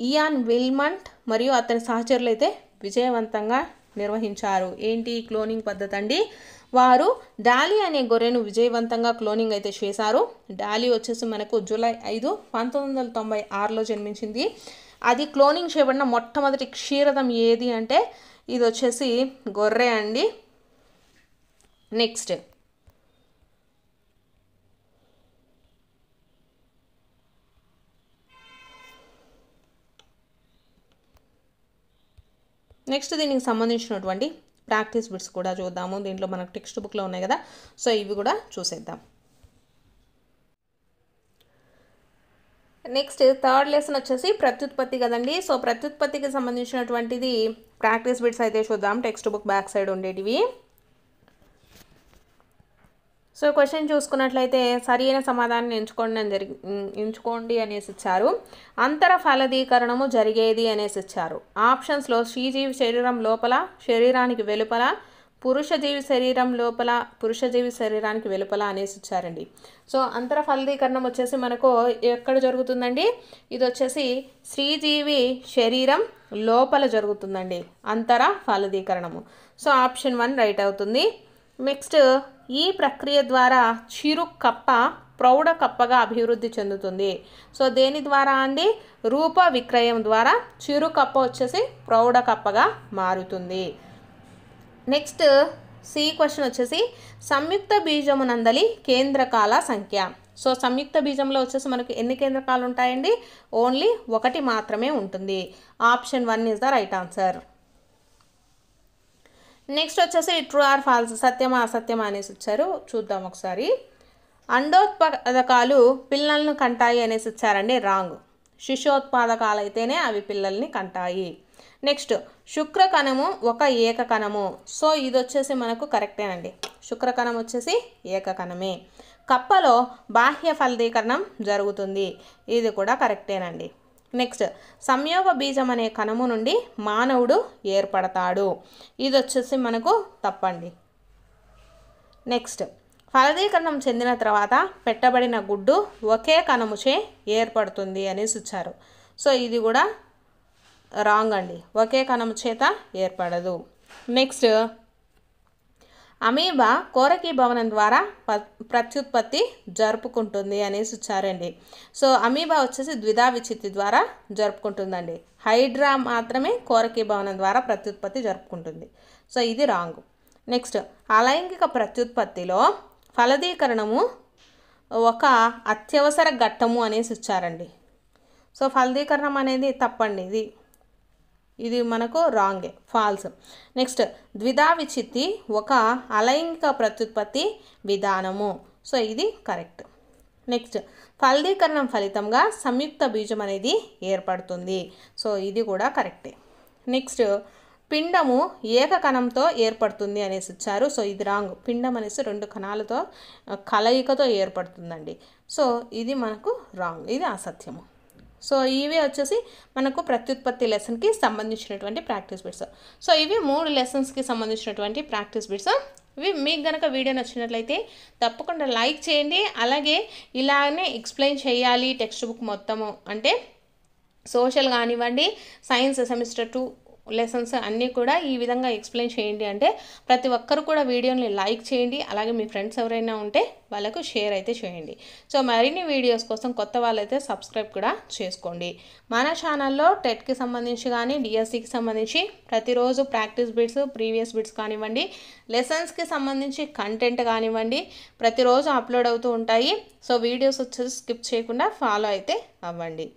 ఇయాన్ విల్మంట్ మరియు అతని సహచరులు అయితే విజయవంతంగా నిర్వహించారు. ఏంటి క్లోనింగ్ పద్ధతి అండి, వారు డాలీ అనే గొర్రెను విజయవంతంగా క్లోనింగ్ అయితే చేశారు. డాలీ వచ్చేసి మనకు జూలై 5, 1996లో జన్మించింది. అది క్లోనింగ్ చేయబడిన మొట్టమొదటి క్షీరదం ఏది అంటే ఇది వచ్చేసి గొర్రె అండి. నెక్స్ట్ దీనికి సంబంధించినటువంటి ప్రాక్టీస్ బిట్స్ కూడా చూద్దాము. దీంట్లో మనకు టెక్స్ట్ బుక్లో ఉన్నాయి కదా, సో ఇవి కూడా చూసేద్దాం. నెక్స్ట్ థర్డ్ లెసన్ వచ్చేసి ప్రత్యుత్పత్తి కదండి. సో ప్రత్యుత్పత్తికి సంబంధించినటువంటిది ప్రాక్టీస్ బిట్స్ అయితే చూద్దాం, టెక్స్ట్ బుక్ బ్యాక్ సైడ్ ఉండేటివి. సో క్వశ్చన్ చూసుకున్నట్లయితే సరి అయిన సమాధానాన్ని ఎంచుకోండి అనేసి ఇచ్చారు. అంతర ఫలదీకరణము జరిగేది అనేసి ఇచ్చారు. ఆప్షన్స్లో శ్రీజీవి శరీరం లోపల, శరీరానికి వెలుపల, పురుషజీవి శరీరం లోపల, పురుషజీవి శరీరానికి వెలుపల అనేసి ఇచ్చారండి. సో అంతర ఫలదీకరణం వచ్చేసి మనకు ఎక్కడ జరుగుతుందండి, ఇది వచ్చేసి శ్రీజీవి శరీరం లోపల జరుగుతుందండి అంతర ఫలదీకరణము. సో ఆప్షన్ 1 రైట్ అవుతుంది. నెక్స్ట్ ఈ ప్రక్రియ ద్వారా చిరు కప్ప ప్రౌఢ కప్పగా అభివృద్ధి చెందుతుంది. సో దేని ద్వారా అండి, రూప విక్రయం ద్వారా చిరు కప్ప వచ్చేసి ప్రౌఢ కప్పగా మారుతుంది. నెక్స్ట్ సి క్వశ్చన్ వచ్చేసి సంయుక్త బీజమునందలి కేంద్రకాల సంఖ్య. సో సంయుక్త బీజంలో వచ్చేసి మనకు ఎన్ని కేంద్రకాలు ఉంటాయండి, ఓన్లీ 1 మాత్రమే ఉంటుంది. Option 1 is the right answer. Next వచ్చేసి ట్రూ ఆర్ ఫాల్స్, సత్యమా అసత్యమా అనేసి ఇచ్చారు, చూద్దాం ఒకసారి. అండోత్పాదకాలు పిల్లలను కంటాయి అనేసి ఇచ్చారండి, రాంగ్. శిశోత్పాదకాలు అయితేనే అవి పిల్లల్ని కంటాయి. నెక్స్ట్ శుక్రకణము ఒక ఏకకణము. సో ఇది వచ్చేసి మనకు కరెక్టేనండి, శుక్రకణం వచ్చేసి ఏకకణమే. కప్పలో బాహ్య ఫలదీకరణం జరుగుతుంది, ఇది కూడా కరెక్టేనండి. నెక్స్ట్ సంయోగ బీజం అనే కణము నుండి మానవుడు ఏర్పడతాడు, ఇది వచ్చేసి మనకు తప్పండి. నెక్స్ట్ ఫలదీకరణం చెందిన తర్వాత పెట్టబడిన గుడ్డు ఒకే కణముచే ఏర్పడుతుంది అనేసి ఇచ్చారు. సో ఇది కూడా రాంగ్ అండి, ఒకే కణము చేత ఏర్పడదు. నెక్స్ట్ అమీబా కోరకీ భవనం ద్వారా ప్రత్యుత్పత్తి జరుపుకుంటుంది అనేసి ఇచ్చారండి. సో అమీబా వచ్చేసి ద్విధా విచ్చిత్తి ద్వారా జరుపుకుంటుందండి. హైడ్రా మాత్రమే కోరకీ భవనం ద్వారా ప్రత్యుత్పత్తి జరుపుకుంటుంది. సో ఇది రాంగ్. నెక్స్ట్ అలైంగిక ప్రత్యుత్పత్తిలో ఫలదీకరణము ఒక అత్యవసర ఘట్టము అనేసి ఇచ్చారండి. సో ఫలదీకరణం అనేది తప్పండి, ఇది మనకు రాంగే, ఫాల్స్. నెక్స్ట్ ద్విధా విచ్చిత్తి ఒక అలైంగిక ప్రత్యుత్పత్తి విధానము. సో ఇది కరెక్ట్. నెక్స్ట్ ఫలదీకరణం ఫలితంగా సంయుక్త బీజం అనేది ఏర్పడుతుంది. సో ఇది కూడా కరెక్టే. నెక్స్ట్ పిండము ఏకకణంతో ఏర్పడుతుంది అనేసి ఇచ్చారు. సో ఇది రాంగ్, పిండం అనేసి 2 కణాలతో కలయికతో ఏర్పడుతుందండి. సో ఇది మనకు రాంగ్, ఇది అసత్యము. సో ఇవి వచ్చేసి మనకు ప్రత్యుత్పత్తి లెసన్కి సంబంధించినటువంటి ప్రాక్టీస్ బిట్స్. సో ఇవి 3 లెసన్స్కి సంబంధించినటువంటి ప్రాక్టీస్ బిట్స్. ఇవి మీకు కనుక వీడియో నచ్చినట్లయితే తప్పకుండా లైక్ చేయండి. అలాగే ఇలానే ఎక్స్ప్లెయిన్ చేయాలి టెక్స్ట్ బుక్ మొత్తము అంటే సోషల్ కానివ్వండి, సైన్స్ సెమిస్టర్ 2 లెసన్స్ అన్నీ కూడా ఈ విధంగా ఎక్స్ప్లెయిన్ చేయండి అంటే ప్రతి ఒక్కరు కూడా వీడియోని లైక్ చేయండి. అలాగే మీ ఫ్రెండ్స్ ఎవరైనా ఉంటే వాళ్ళకు షేర్ అయితే చేయండి. సో మరిన్ని వీడియోస్ కోసం కొత్త వాళ్ళైతే సబ్స్క్రైబ్ కూడా చేసుకోండి. మన ఛానల్లో టెట్కి సంబంధించి కానీ డిఎస్సికి సంబంధించి ప్రతిరోజు ప్రాక్టీస్ బిట్స్, ప్రీవియస్ బిట్స్ కానివ్వండి, లెసన్స్కి సంబంధించి కంటెంట్ కానివ్వండి ప్రతిరోజు అప్లోడ్ అవుతూ ఉంటాయి. సో వీడియోస్ వచ్చేసి స్కిప్ చేయకుండా ఫాలో అయితే అవ్వండి.